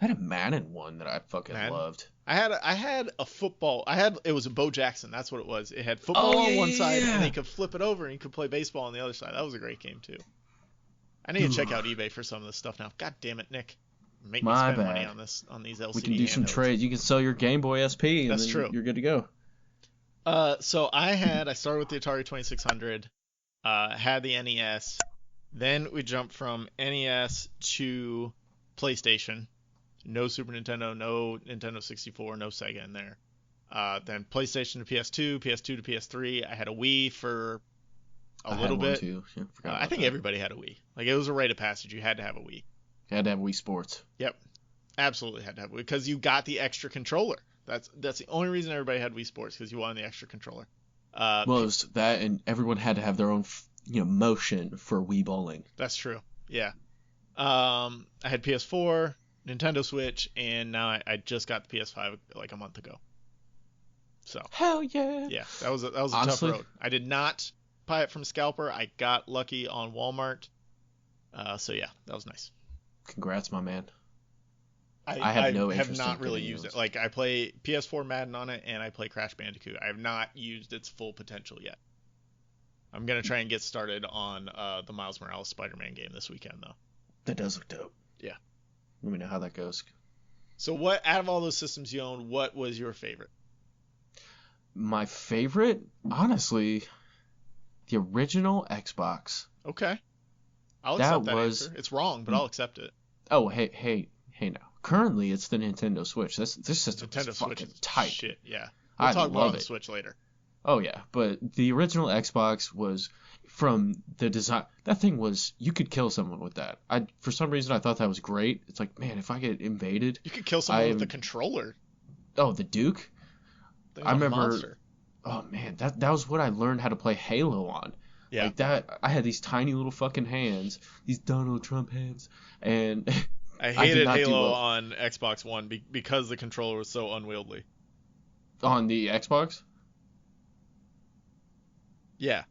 I had a Madden one that I fucking loved. I had a football. It was a Bo Jackson. That's what it was. It had football on one side, and you could flip it over, and you could play baseball on the other side. That was a great game too. I need to check out eBay for some of this stuff now. God damn it, Nick. Make me spend money on these LCD. We can do some trades. You can sell your Game Boy SP, and then you're good to go. So I started with the Atari 2600, had the NES, then we jumped from NES to PlayStation. No Super Nintendo, no Nintendo 64, no Sega in there. Then PlayStation to PS2, PS2 to PS3. I had a Wii for a little bit. Too. Yeah, I think everybody had a Wii. Like, it was a rite of passage. You had to have a Wii. You had to have Wii Sports. Yep, absolutely had to have a Wii, because you got the extra controller. That's the only reason everybody had Wii Sports, because you wanted the extra controller. Well, it was that, and everyone had to have their own motion for Wii bowling. That's true. Yeah. I had PS4, Nintendo Switch, and now I just got the PS5 like a month ago. So hell yeah. Yeah, that was a tough road. I did not buy it from Scalper. I got lucky on Walmart. So yeah, that was nice. Congrats, my man. I have no interest. I have not really used it. Like, I play PS4 Madden on it, and I play Crash Bandicoot. I have not used its full potential yet. I'm gonna try and get started on the Miles Morales Spider-Man game this weekend, though. That does look dope. Yeah. Let me know how that goes. So, what out of all those systems you own, what was your favorite? My favorite, honestly, the original Xbox. Okay. I'll accept that answer. It's wrong, but I'll accept it. Oh, hey now. Currently, it's the Nintendo Switch. This system is fucking tight. Shit, yeah. We'll talk about the Switch later. Oh yeah, but the original Xbox was, from the design, that thing was, you could kill someone with that. For some reason I thought that was great. It's like, man, if I get invaded, you could kill someone with the controller. Oh, the Duke? I remember. Monster. Oh man, that was what I learned how to play Halo on. Yeah. Like that, I had these tiny little fucking hands, these Donald Trump hands, and I hated Halo on Xbox One because the controller was so unwieldy. On the Xbox? Yeah.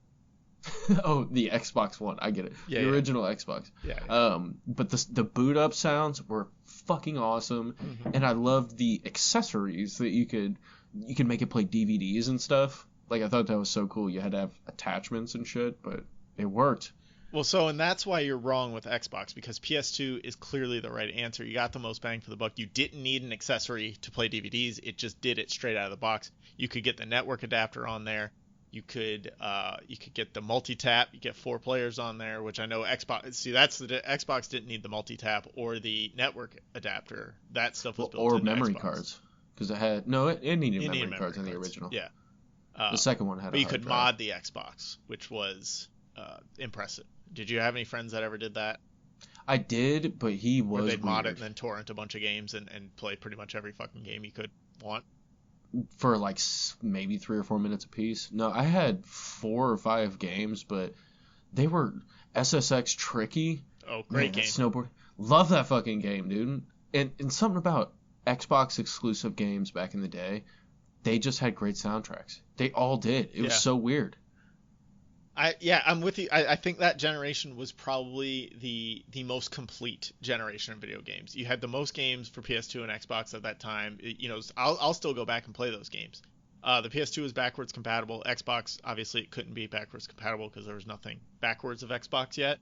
Oh, the Xbox One. I get it. Yeah, the original Xbox. Yeah. But the boot up sounds were fucking awesome, and I loved the accessories that you could make it play DVDs and stuff. Like, I thought that was so cool. You had to have attachments and shit, but it worked. Well, and that's why you're wrong with Xbox, because PS2 is clearly the right answer. You got the most bang for the buck. You didn't need an accessory to play DVDs. It just did it straight out of the box. You could get the network adapter on there. You could get the multi-tap. You get 4 players on there, which I know Xbox. See, Xbox didn't need the multi-tap or the network adapter. That stuff was built or into memory Xbox. cards, because it needed memory cards in the original. Yeah. The second one had. But you could mod the Xbox, which was impressive. Did you have any friends that ever did that? I did, but he was they'd mod it weird. and then torrent a bunch of games and play pretty much every fucking game you could want. For like maybe 3 or 4 minutes a piece. No, I had 4 or 5 games, but they were SSX Tricky. Oh, great game. Snowboard. Love that fucking game, dude. And something about Xbox exclusive games back in the day, they just had great soundtracks. They all did. It was so weird. I'm with you. I think that generation was probably the most complete generation of video games. You had the most games for PS2 and Xbox at that time. I'll still go back and play those games. The PS2 was backwards compatible. Xbox, obviously, it couldn't be backwards compatible because there was nothing backwards of Xbox yet.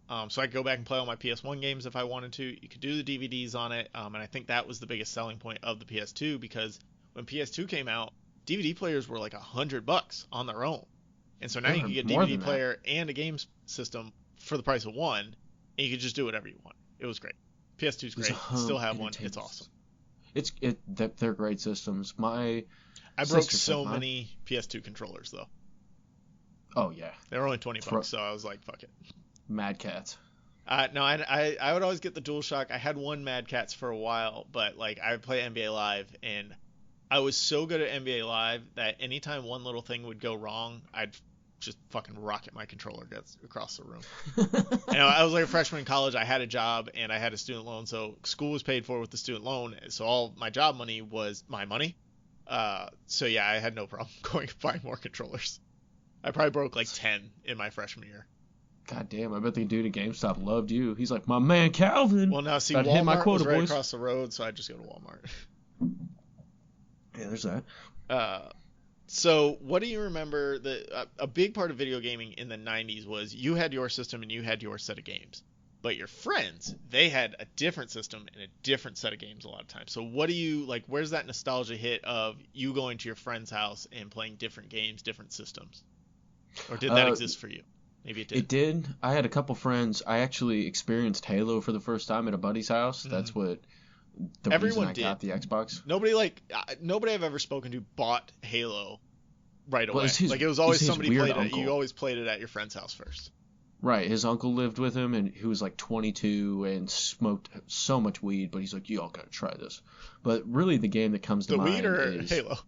So I could go back and play all my PS1 games if I wanted to. You could do the DVDs on it, and I think that was the biggest selling point of the PS2, because when PS2 came out, DVD players were like $100 on their own. And so now you can get a DVD player and a games system for the price of one, and you can just do whatever you want. It was great. PS2's great. Still have one. It's awesome. They're great systems. I broke so many PS2 controllers though. Oh yeah. They were only $20, so I was like, fuck it. Mad Cats. No, I would always get the DualShock. I had one Mad Cats for a while, but like I would play NBA Live, and I was so good at NBA Live that anytime one little thing would go wrong, I'd just fucking rocket my controller across the room. I was like a freshman in college. I had a job and I had a student loan, so school was paid for with the student loan. So all my job money was my money. So yeah, I had no problem going and buying more controllers. I probably broke like 10 in my freshman year. God damn, I bet the dude at GameStop loved you. He's like, my man Kalvin. Well, now see, Walmart was right across the road, so I just go to Walmart. Yeah, there's that. So what do you remember? A big part of video gaming in the 90s was you had your system and you had your set of games. But your friends, they had a different system and a different set of games a lot of times. So what do you, like, where's that nostalgia hit of you going to your friend's house and playing different games, different systems? Or did that exist for you? Maybe it did. It did. I had a couple friends. I actually experienced Halo for the first time at a buddy's house. Mm-hmm. That's what Everyone reason I got the Xbox. Nobody I've ever spoken to bought Halo right away. Well, it was always somebody played uncle. it. You always played it at your friend's house first. Right. His uncle lived with him, and he was like 22 and smoked so much weed. But he's like, "You all gotta try this." But really, the game that comes to mind is Halo.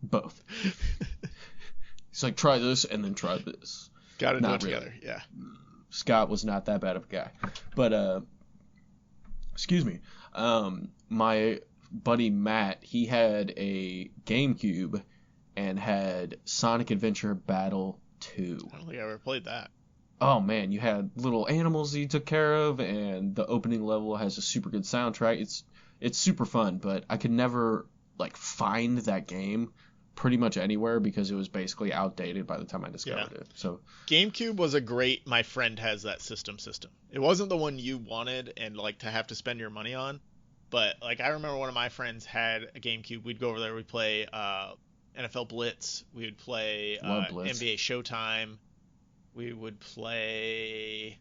Both. He's like, "Try this, and then try this." Got to do it together. Yeah. Scott was not that bad of a guy, but excuse me. My buddy Matt, he had a GameCube and had Sonic Adventure Battle 2. I don't think I ever played that. Oh man, you had little animals that you took care of, and the opening level has a super good soundtrack. It's super fun, but I could never like find that game pretty much anywhere because it was basically outdated by the time I discovered it. So GameCube was a great my friend has that system. It wasn't the one you wanted and like to have to spend your money on, but like I remember one of my friends had a GameCube. We'd go over there, we'd play NFL Blitz, we would play NBA Showtime, we'd play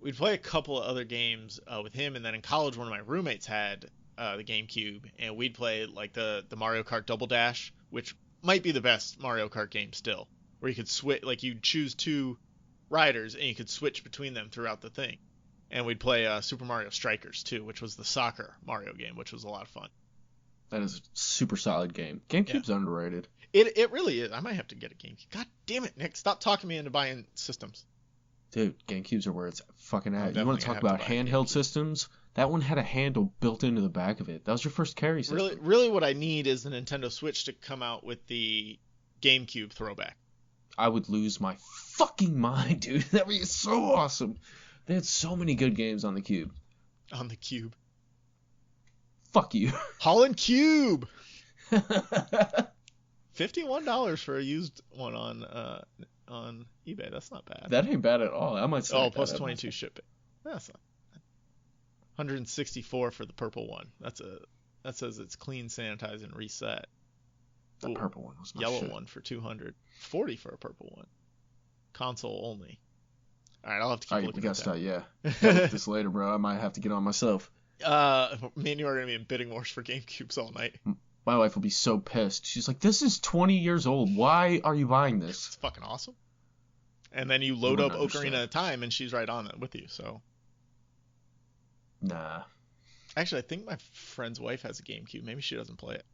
a couple of other games with him, and then in college one of my roommates had the GameCube, and we'd play like the Mario Kart Double Dash, which might be the best Mario Kart game still, where you could switch, like you'd choose 2 riders and you could switch between them throughout the thing. And we'd play Super Mario Strikers too, which was the soccer Mario game, which was a lot of fun. That is a super solid game. GameCube's underrated. It really is. I might have to get a GameCube. God damn it, Nick! Stop talking me into buying systems. Dude, GameCubes are where it's fucking at. You want to talk about handheld systems? That one had a handle built into the back of it. That was your first carry system. Really what I need is the Nintendo Switch to come out with the GameCube throwback. I would lose my fucking mind, dude. That would be so awesome. They had so many good games on the Cube. On the Cube. Fuck you. Holland Cube! $51 for a used one on eBay. That's not bad. That ain't bad at all. I might Oh, stack plus that up. 22 shipping. That's not bad. 164 for the purple one. That says it's clean, sanitized, and reset. The Ooh, purple one was my yellow shit. one for 240 for a purple one. Console only. All right, I'll have to keep Alright, looking we at gotta that. start, yeah. Gotta look at this later, bro. I might have to get on myself. Me and you are gonna be in bidding wars for GameCubes all night. My wife will be so pissed. She's like, this is 20 years old. Why are you buying this? It's fucking awesome. And then you load wouldn't up understand. Ocarina of Time, and she's right on it with you. So Nah. actually, I think my friend's wife has a GameCube. Maybe she doesn't play it.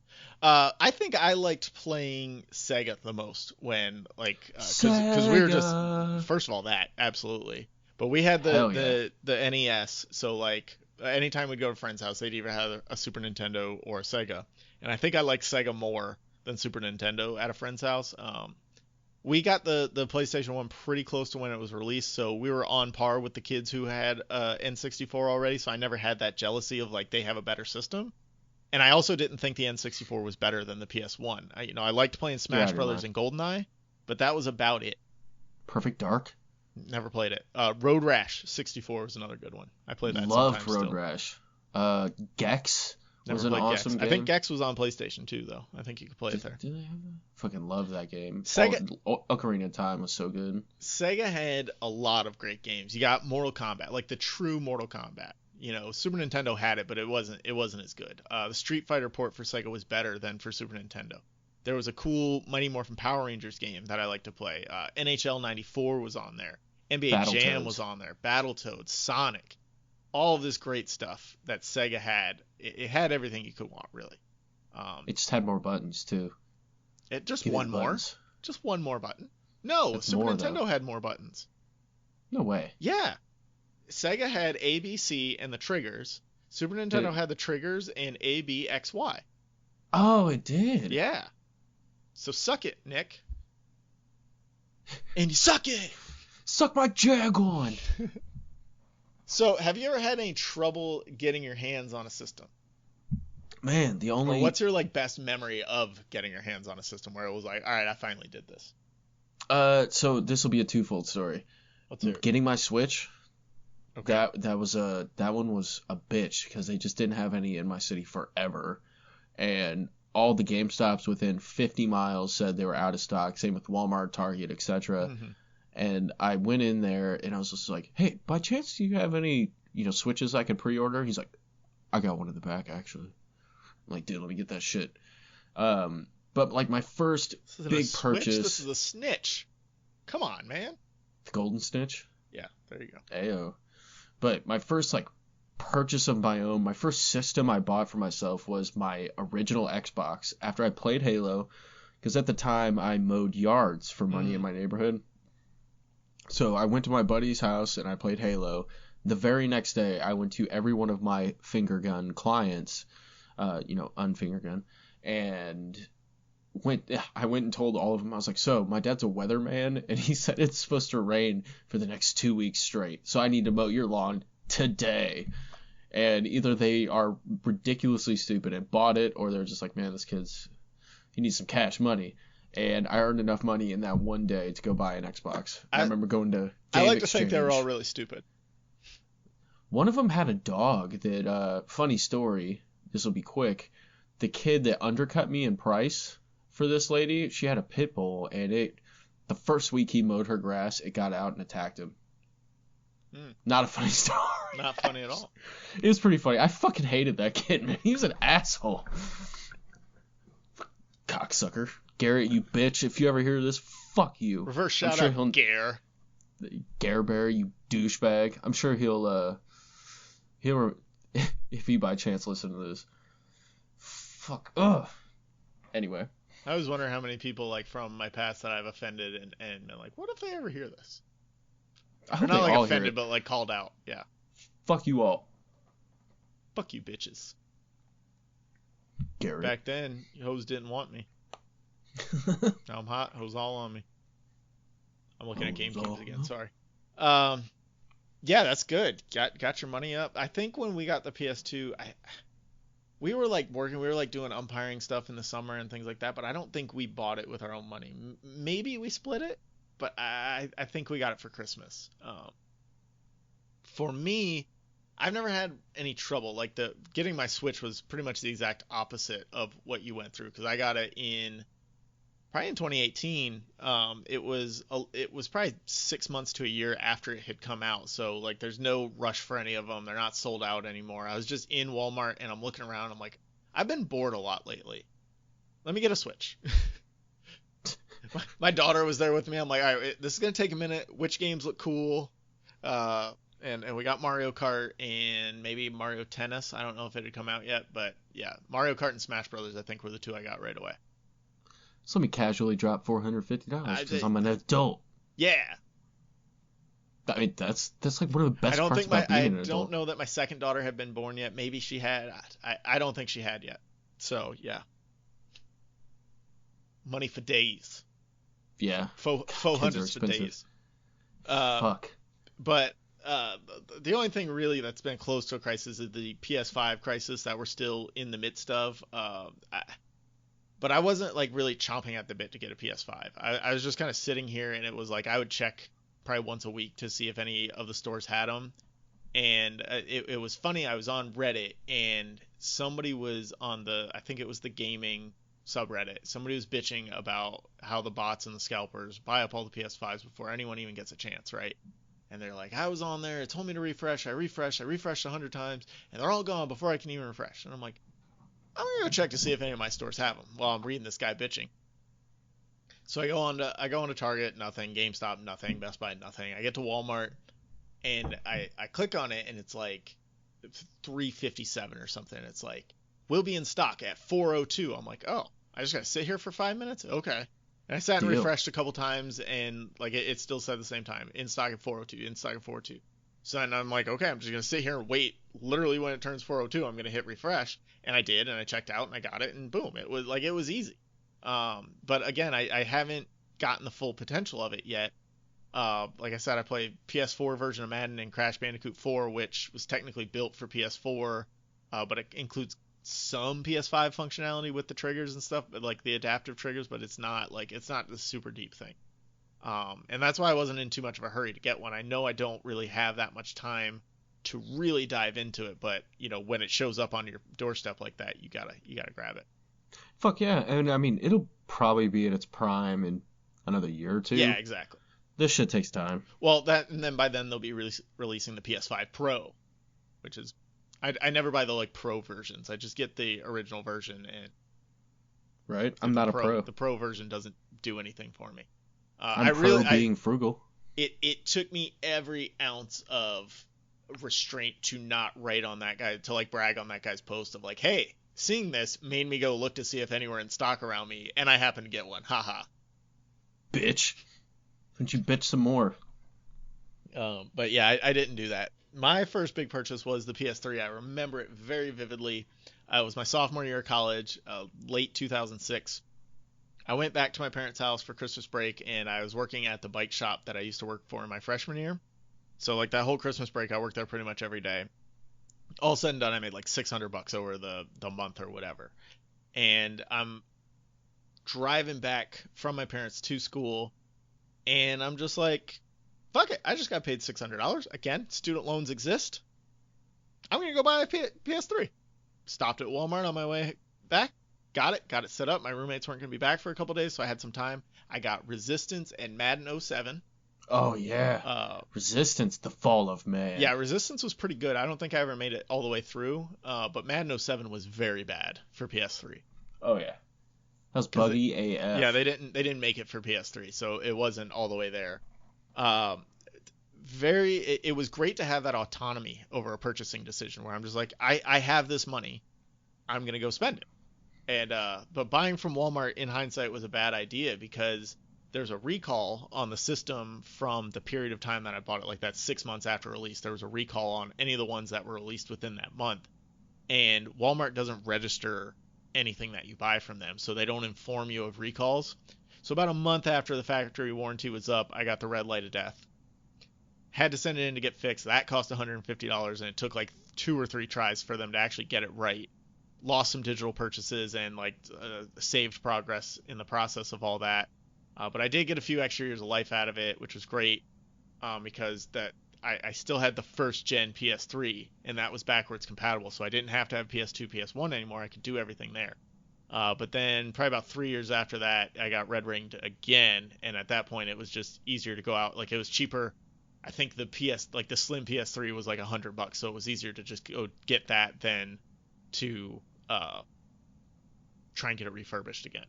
I think I liked playing Sega the most when, like, because we were just, Sega. first of all, that absolutely. But we had Hell the NES, so like anytime we'd go to a friend's house, they'd either have a Super Nintendo or a Sega. And I think I liked Sega more than Super Nintendo at a friend's house. We got the PlayStation 1 pretty close to when it was released, so we were on par with the kids who had N64 already, so I never had that jealousy of, like, they have a better system. And I also didn't think the N64 was better than the PS1. I liked playing Smash Brothers and GoldenEye, but that was about it. Perfect Dark. Never played it. Road Rash 64 was another good one. I played that Loved sometimes Road still. Rash. Gex was Never an played awesome Gex. game. I think Gex was on PlayStation 2, though. I think you could play it Did there. they have that? Fucking love that game. Sega- Ocarina of Time was so good. Sega had a lot of great games. You got Mortal Kombat, like the true Mortal Kombat. Super Nintendo had it, but it wasn't as good. The Street Fighter port for Sega was better than for Super Nintendo. There was a cool Mighty Morphin Power Rangers game that I like to play. NHL 94 was on there. NBA Jam was on there. Battletoads, Sonic, all of this great stuff that Sega had. It had everything you could want, really. It just had more buttons too. It just Give me one the more. buttons. Just one more button. No, That's Super more, Nintendo though. had more buttons. No way. Yeah. Sega had A, B, C, and the triggers. Super Nintendo had the triggers and A, B, X, Y. Oh, it did. Yeah. So suck it, Nick. And you suck it! Suck my jag on. So, have you ever had any trouble getting your hands on a system? Man, the only. Or what's your, like, best memory of getting your hands on a system where it was like, all right, I finally did this? So this will be a twofold story. Let's hear it. Getting my Switch. Okay. That one was a bitch because they just didn't have any in my city forever, and all the GameStops within 50 miles said they were out of stock. Same with Walmart, Target, etc. Mm-hmm. And I went in there and I was just like, "Hey, by chance do you have any Switches I could pre-order?" He's like, "I got one in the back actually." I'm like, "Dude, let me get that shit." But like my first big purchase. This is a snitch. Come on, man. The Golden Snitch. Yeah, there you go. Ayo. But my first purchase of my own, my first system I bought for myself was my original Xbox after I played Halo, because at the time I mowed yards for money in my neighborhood. So I went to my buddy's house and I played Halo. The very next day I went to every one of my finger gun clients, unfinger gun, and I went and told all of them. I was like, so my dad's a weatherman and he said it's supposed to rain for the next 2 weeks straight, so I need to mow your lawn today. And either they are ridiculously stupid and bought it, or they're just like, man, he needs some cash money. And I earned enough money in that one day to go buy an Xbox. I remember going to I like to think they were all really stupid. One of them had a dog that, funny story, this will be quick, the kid that undercut me in price for this lady, she had a pit bull, and the first week he mowed her grass, it got out and attacked him. Not a funny story. Not funny at all. It was pretty funny. I fucking hated that kid, man. He was an asshole. Cocksucker. Garrett, you bitch. If you ever hear this, fuck you. Reverse shout out, Gare. Gare Bear, you douchebag. I'm sure he'll if he by chance listen to this. Fuck. Ugh. Anyway. I was wondering how many people from my past that I've offended and been like, what if they ever hear this? Or not offended, but called out. Yeah. Fuck you all. Fuck you bitches. Gary. Back then, hoes didn't want me. Now I'm hot. Hoes all on me. I'm looking at GameCubes again. Sorry. Yeah, that's good. Got your money up. I think when we got the PS2, we were like working, we were like doing umpiring stuff in the summer and things like that, but I don't think we bought it with our own money. Maybe we split it, but I think we got it for Christmas. For me, I've never had any trouble. Like the getting my Switch was pretty much the exact opposite of what you went through because I got it in probably in 2018. It was probably 6 months to a year after it had come out. So like there's no rush for any of them. They're not sold out anymore. I was just in Walmart and I'm looking around. I'm like, I've been bored a lot lately. Let me get a Switch. My daughter was there with me. I'm like, all right, this is gonna take a minute. Which games look cool? And we got Mario Kart and maybe Mario Tennis. I don't know if it had come out yet, but yeah, Mario Kart and Smash Brothers I think were the two I got right away. So let me casually drop $450 because I'm an adult. Yeah. I mean, that's like one of the best parts about being an adult. I don't know that my second daughter had been born yet. Maybe she had. I don't think she had yet. So yeah. Money for days. Yeah. Faux hundreds for days. Fuck. But the only thing really that's been close to a crisis is the PS5 crisis that we're still in the midst of. But I wasn't like really chomping at the bit to get a PS5. I was just kind of sitting here and it was like I would check probably once a week to see if any of the stores had them. And it was funny. I was on Reddit and somebody was on I think it was the gaming subreddit. Somebody was bitching about how the bots and the scalpers buy up all the PS5s before anyone even gets a chance, right? And they're like, I was on there, it told me to refresh, I refreshed 100 times, and they're all gone before I can even refresh. And I'm like, I'm gonna go check to see if any of my stores have them while I'm reading this guy bitching. So I go on to Target, nothing, GameStop, nothing, Best Buy, nothing. I get to Walmart and I click on it and it's like $357 or something. It's like, will be in stock at 402. I'm like, oh, I just gotta sit here for 5 minutes? Okay. And I sat and refreshed a couple times and like it still said the same time. In stock at 402, in stock at 402. So then I'm like, okay, I'm just gonna sit here and wait. Literally when it turns 402, I'm gonna hit refresh. And I did, and I checked out and I got it, and boom, it was easy. But again, I haven't gotten the full potential of it yet. Like I said, I played PS4 version of Madden and Crash Bandicoot 4, which was technically built for PS4, but it includes some PS5 functionality with the triggers and stuff, but like the adaptive triggers, but it's not the super deep thing. And that's why I wasn't in too much of a hurry to get one. I know I don't really have that much time to really dive into it, but you know, when it shows up on your doorstep like that, you gotta grab it. Fuck yeah. And I mean, it'll probably be at its prime in another year or two. Yeah, exactly. This shit takes time. Well, and then by then they'll be releasing the PS5 Pro, which is I never buy the like Pro versions. I just get the original version and right. I'm not a pro. The Pro version doesn't do anything for me. Being frugal. It took me every ounce of restraint to not write on that guy, to like brag on that guy's post of like, hey, seeing this made me go look to see if any were in stock around me, and I happened to get one. Haha. Bitch. Don't you bitch some more? But yeah, I didn't do that. My first big purchase was the PS3. I remember it very vividly. It was my sophomore year of college, late 2006. I went back to my parents' house for Christmas break, and I was working at the bike shop that I used to work for in my freshman year. So like that whole Christmas break, I worked there pretty much every day. All said and done, I made like $600 over the month or whatever. And I'm driving back from my parents to school, and I'm just like, fuck it, I just got paid $600. Again, student loans exist. I'm gonna go buy a PS3. Stopped at Walmart on my way back. Got it set up. My roommates weren't gonna be back for a couple days, so I had some time. I got Resistance and Madden 07. Oh yeah, Resistance, the fall of man. Yeah, Resistance was pretty good. I don't think I ever made it all the way through, but Madden 07 was very bad for PS3. Oh yeah, that was buggy AF. Yeah, they didn't make it for PS3, so it wasn't all the way there. It was great to have that autonomy over a purchasing decision where I'm just like, I have this money, I'm gonna go spend it. And but buying from Walmart in hindsight was a bad idea because there's a recall on the system from the period of time that I bought it, like that 6 months after release. There was a recall on any of the ones that were released within that month. And Walmart doesn't register anything that you buy from them, so they don't inform you of recalls. So about a month after the factory warranty was up, I got the red light of death. Had to send it in to get fixed. That cost $150, and it took like 2 or 3 tries for them to actually get it right. lost some digital purchases and like saved progress in the process of all that. But I did get a few extra years of life out of it, which was great, because I still had the first gen PS3, and that was backwards compatible, so I didn't have to have PS2, PS1 anymore. I could do everything there. But then probably about 3 years after that, I got red ringed again, and at that point it was just easier to go out. Like it was cheaper. I think the slim PS3 was like $100, so it was easier to just go get that than to try and get it refurbished again.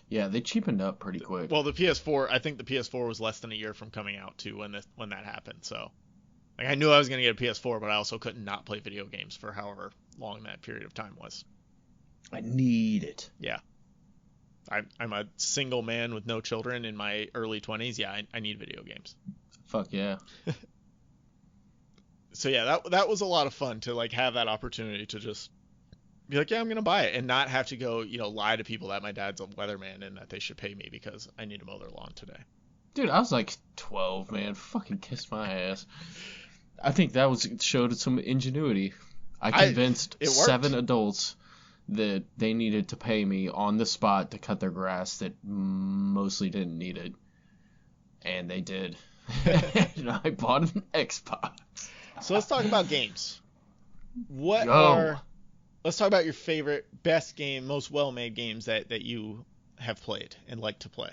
Yeah, they cheapened up pretty quick. Well, the PS4, I think the PS4 was less than a year from coming out too when that happened. So, like, I knew I was gonna get a PS4, but I also couldn't not play video games for however long that period of time was. I need it. Yeah, I'm a single man with no children in my early 20s. Yeah, I need video games. Fuck yeah. So yeah, that was a lot of fun to like have that opportunity to just be like, yeah, I'm gonna buy it, and not have to go, lie to people that my dad's a weatherman and that they should pay me because I need to mow their lawn today. Dude, I was like 12, man. Fucking kiss my ass. I think that showed some ingenuity. I convinced 7 adults that they needed to pay me on the spot to cut their grass that mostly didn't need it. And they did. And I bought an Xbox. So let's talk about games. Let's talk about your favorite, best game, most well-made games that you have played and like to play.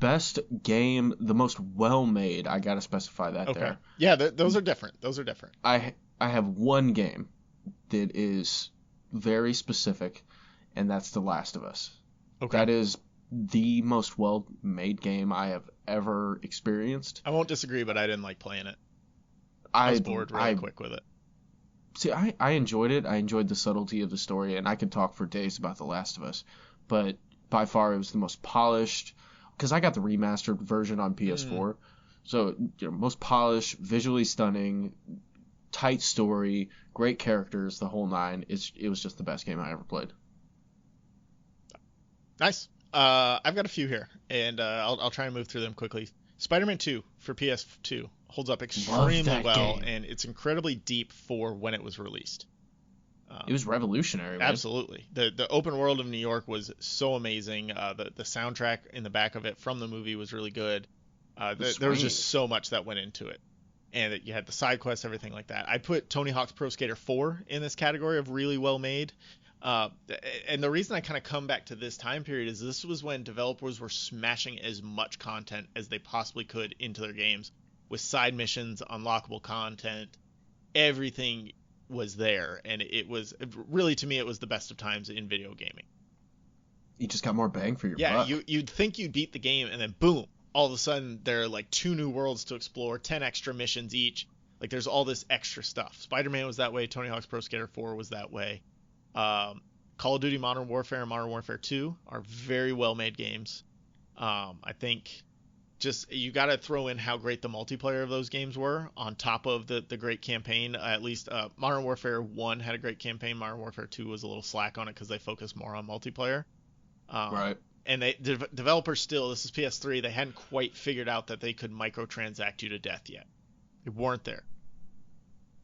Best game, the most well-made. I gotta specify that okay. there. Yeah, those are different. I have one game that is very specific, and that's The Last of Us. Okay. That is the most well-made game I have ever experienced. I won't disagree, but I didn't like playing it. I was bored really quick with it. See, I enjoyed it. I enjoyed the subtlety of the story, and I could talk for days about The Last of Us. But by far, it was the most polished, because I got the remastered version on PS4. So, most polished, visually stunning, tight story, great characters, the whole nine. It was just the best game I ever played. Nice. I've got a few here, and I'll try and move through them quickly. Spider-Man 2 for PS2 holds up extremely well, game. And it's incredibly deep for when it was released. It was revolutionary, man. Absolutely. The open world of New York was so amazing. The soundtrack in the back of it from the movie was really good. There was just so much that went into it. And you had the side quests, everything like that. I put Tony Hawk's Pro Skater 4 in this category of really well made. And the reason I kind of come back to this time period is this was when developers were smashing as much content as they possibly could into their games, with side missions, unlockable content, everything was there, and it was really, to me, it was the best of times in video gaming. You just got more bang for your buck. Yeah, you'd think you'd beat the game, and then boom, all of a sudden there are like 2 new worlds to explore, 10 extra missions each. Like there's all this extra stuff. Spider-Man was that way. Tony Hawk's Pro Skater 4 was that way. Call of Duty Modern Warfare and Modern Warfare 2 are very well made games. I think just you got to throw in how great the multiplayer of those games were on top of the great campaign. At least Modern Warfare 1 had a great campaign. Modern Warfare 2 was a little slack on it because they focused more on multiplayer. Right. And developers still, this is PS3, they hadn't quite figured out that they could microtransact you to death yet. They weren't there.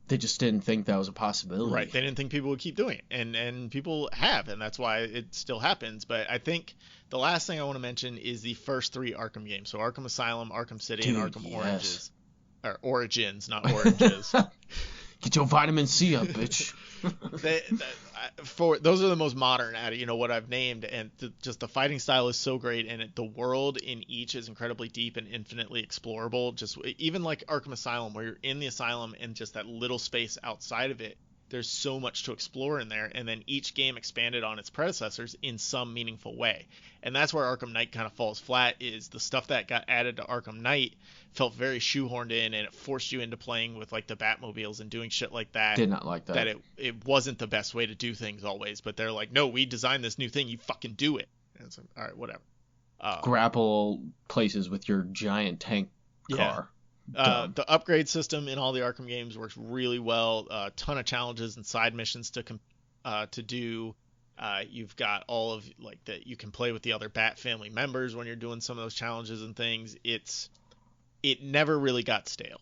They just didn't think that was a possibility. Right. They didn't think people would keep doing it. And people have, and that's why it still happens. But I think the last thing I want to mention is the first 3 Arkham games. So Arkham Asylum, Arkham City, and Arkham Oranges. Or Origins, not Oranges. Get your vitamin C up, bitch. Those are the most modern out of what I've named, and just the fighting style is so great, and the world in each is incredibly deep and infinitely explorable. Just even like Arkham Asylum, where you're in the asylum and just that little space outside of it, there's so much to explore in there, and then each game expanded on its predecessors in some meaningful way. And that's where Arkham Knight kind of falls flat, is the stuff that got added to Arkham Knight felt very shoehorned in, and it forced you into playing with like the Batmobiles and doing shit like that. Did not like that. That it wasn't the best way to do things always, but they're like, no, we designed this new thing, you fucking do it. And it's like, all right, whatever. Grapple places with your giant tank car. The upgrade system in all the Arkham games works really well. A ton of challenges and side missions to do. You've got all of like that. You can play with the other Bat family members when you're doing some of those challenges and things. It never really got stale.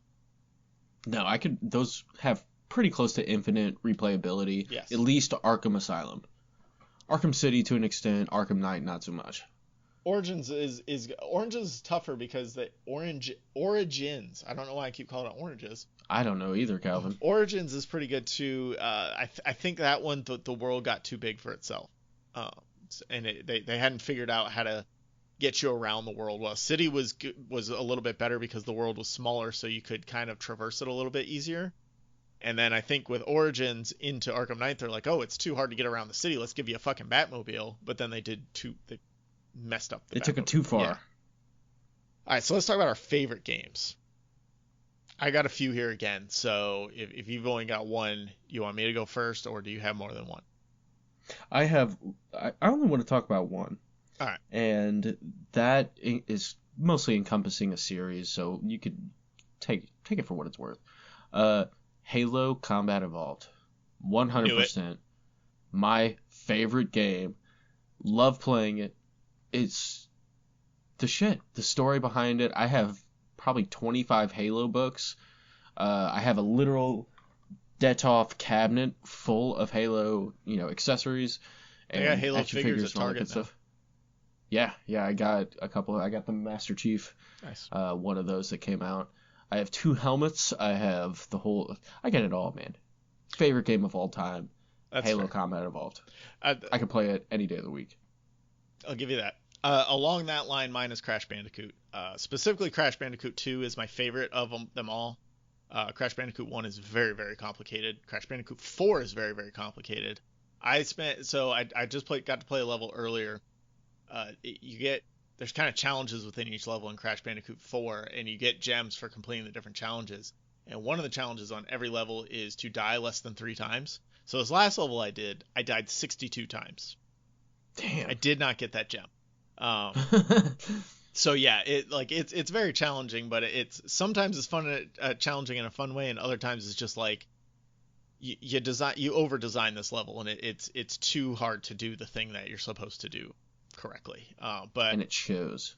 No, those have pretty close to infinite replayability. Yes. At least Arkham Asylum. Arkham City to an extent, Arkham Knight not so much. Origins is tougher because the Origins. I don't know why I keep calling it Oranges. I don't know either, Calvin. Origins is pretty good too. I think that one the world got too big for itself, and they hadn't figured out how to get you around the world. Well, City was a little bit better because the world was smaller, so you could kind of traverse it a little bit easier. And then I think with Origins into Arkham Knight, they're like, oh, it's too hard to get around the city. Let's give you a fucking Batmobile. But then they messed up the They took it too far. Yeah. All right, so let's talk about our favorite games. I got a few here again. So if you've only got one, you want me to go first, or do you have more than one? I only want to talk about one. All right. And that is mostly encompassing a series, so you could take it for what it's worth. Halo Combat Evolved. 100%. My favorite game. Love playing it. It's the shit. The story behind it. I have probably 25 Halo books. I have a literal Detolf cabinet full of Halo, accessories. And I got Halo figures at Target now. Yeah, I got a couple. I got the Master Chief. Nice. One of those that came out. I have 2 helmets. I have I got it all, man. Favorite game of all time. That's Halo fair. Combat Evolved. I can play it any day of the week. I'll give you that. Along that line, mine is Crash Bandicoot. Specifically, Crash Bandicoot 2 is my favorite of them all. Crash Bandicoot 1 is very, very complicated. Crash Bandicoot 4 is very, very complicated. I just got to play a level earlier. There's kind of challenges within each level in Crash Bandicoot 4, and you get gems for completing the different challenges. And one of the challenges on every level is to die less than 3 times. So this last level I died 62 times. Damn. I did not get that gem. So yeah, it's very challenging, but sometimes it's fun, challenging in a fun way, and other times it's just like you over design this level, and it's too hard to do the thing that you're supposed to do correctly. And it shows.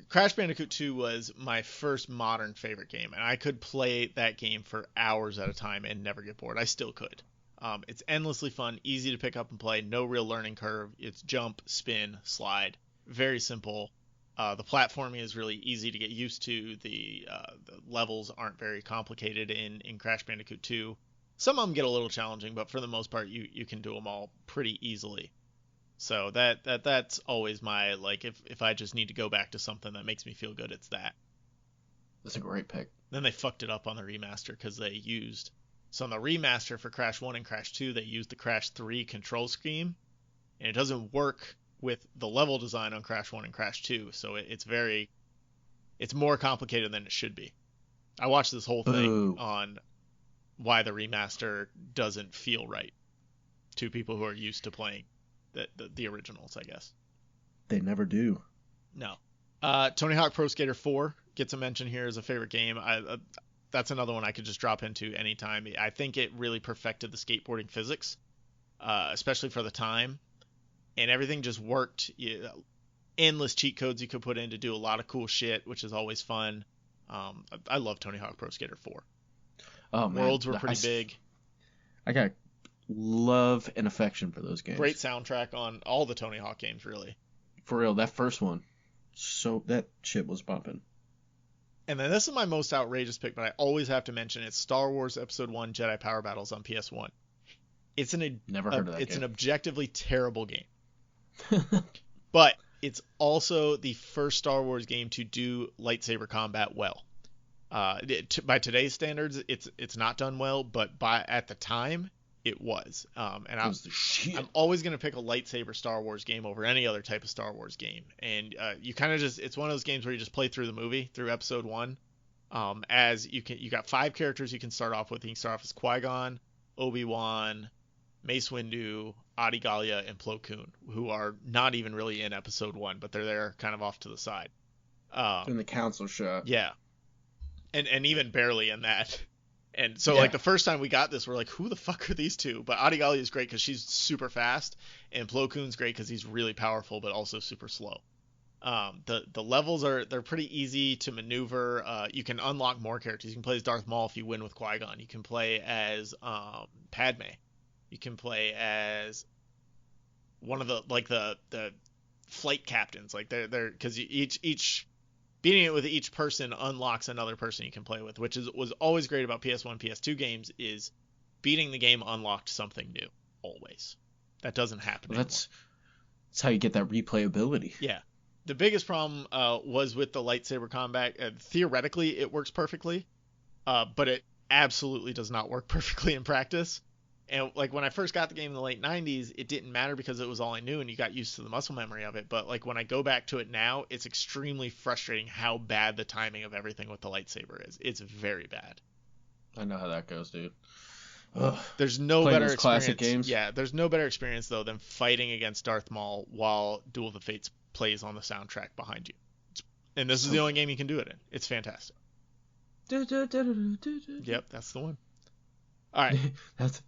Crash Bandicoot 2 was my first modern favorite game, and I could play that game for hours at a time and never get bored. I still could. It's endlessly fun, easy to pick up and play, no real learning curve. It's jump, spin, slide, very simple. The platforming is really easy to get used to. The levels aren't very complicated in Crash Bandicoot 2. Some of them get a little challenging, but for the most part, you can do them all pretty easily. So that's always my, like, if I just need to go back to something that makes me feel good, it's that. That's a great pick. Then they fucked it up on the remaster because they used... So on the remaster for Crash 1 and Crash 2, they used the Crash 3 control scheme, and it doesn't work with the level design on Crash 1 and Crash 2, so it's more complicated than it should be. I watched this whole thing on why the remaster doesn't feel right to people who are used to playing the originals, I guess. They never do. No. Tony Hawk Pro Skater 4 gets a mention here as a favorite game. That's another one I could just drop into anytime. I think it really perfected the skateboarding physics, especially for the time. And everything just worked. Endless cheat codes you could put in to do a lot of cool shit, which is always fun. I love Tony Hawk Pro Skater 4. Oh, man. Worlds were pretty big. I got love and affection for those games. Great soundtrack on all the Tony Hawk games, really. For real, that first one. So that shit was bumping. And then this is my most outrageous pick, but I always have to mention it. Star Wars Episode 1 Jedi Power Battles on PS1. Never heard of that It's game. An objectively terrible game. But it's also the first Star Wars game to do lightsaber combat well. By today's standards, it's not done well, but at the time, it was. And it was the shit. I'm always going to pick a lightsaber Star Wars game over any other type of Star Wars game. And you kind of it's one of those games where you just play through the movie, through Episode 1. As you got 5 characters you can start off with. You can start off as Qui-Gon, Obi-Wan, Mace Windu, Adi Gallia, and Plo Koon, who are not even really in Episode 1, but they're there kind of off to the side. In the council shot. Yeah. And even barely in that. And so, like, the first time we got this, we're like, who the fuck are these two? But Adi Gallia is great because she's super fast, and Plo Koon's great because he's really powerful but also super slow. The levels they're pretty easy to maneuver. You can unlock more characters. You can play as Darth Maul if you win with Qui-Gon. You can play as Padme. You can play as one of the flight captains. Like they're because each beating it with each person unlocks another person you can play with, which was always great about PS1, PS2 games is beating the game unlocked something new always. That doesn't happen anymore. That's how you get that replayability. Yeah. The biggest problem was with the lightsaber combat. Theoretically, it works perfectly, but it absolutely does not work perfectly in practice. And like when I first got the game in the late 90s, it didn't matter because it was all I knew and you got used to the muscle memory of it. But like when I go back to it now, it's extremely frustrating how bad the timing of everything with the lightsaber is. It's very bad. I know how that goes, dude. Ugh. There's no Playing better those experience. classic games. Yeah, there's no better experience though than fighting against Darth Maul while Duel of the Fates plays on the soundtrack behind you. And this is the only game you can do it in. It's fantastic. Yep, that's the one. All right.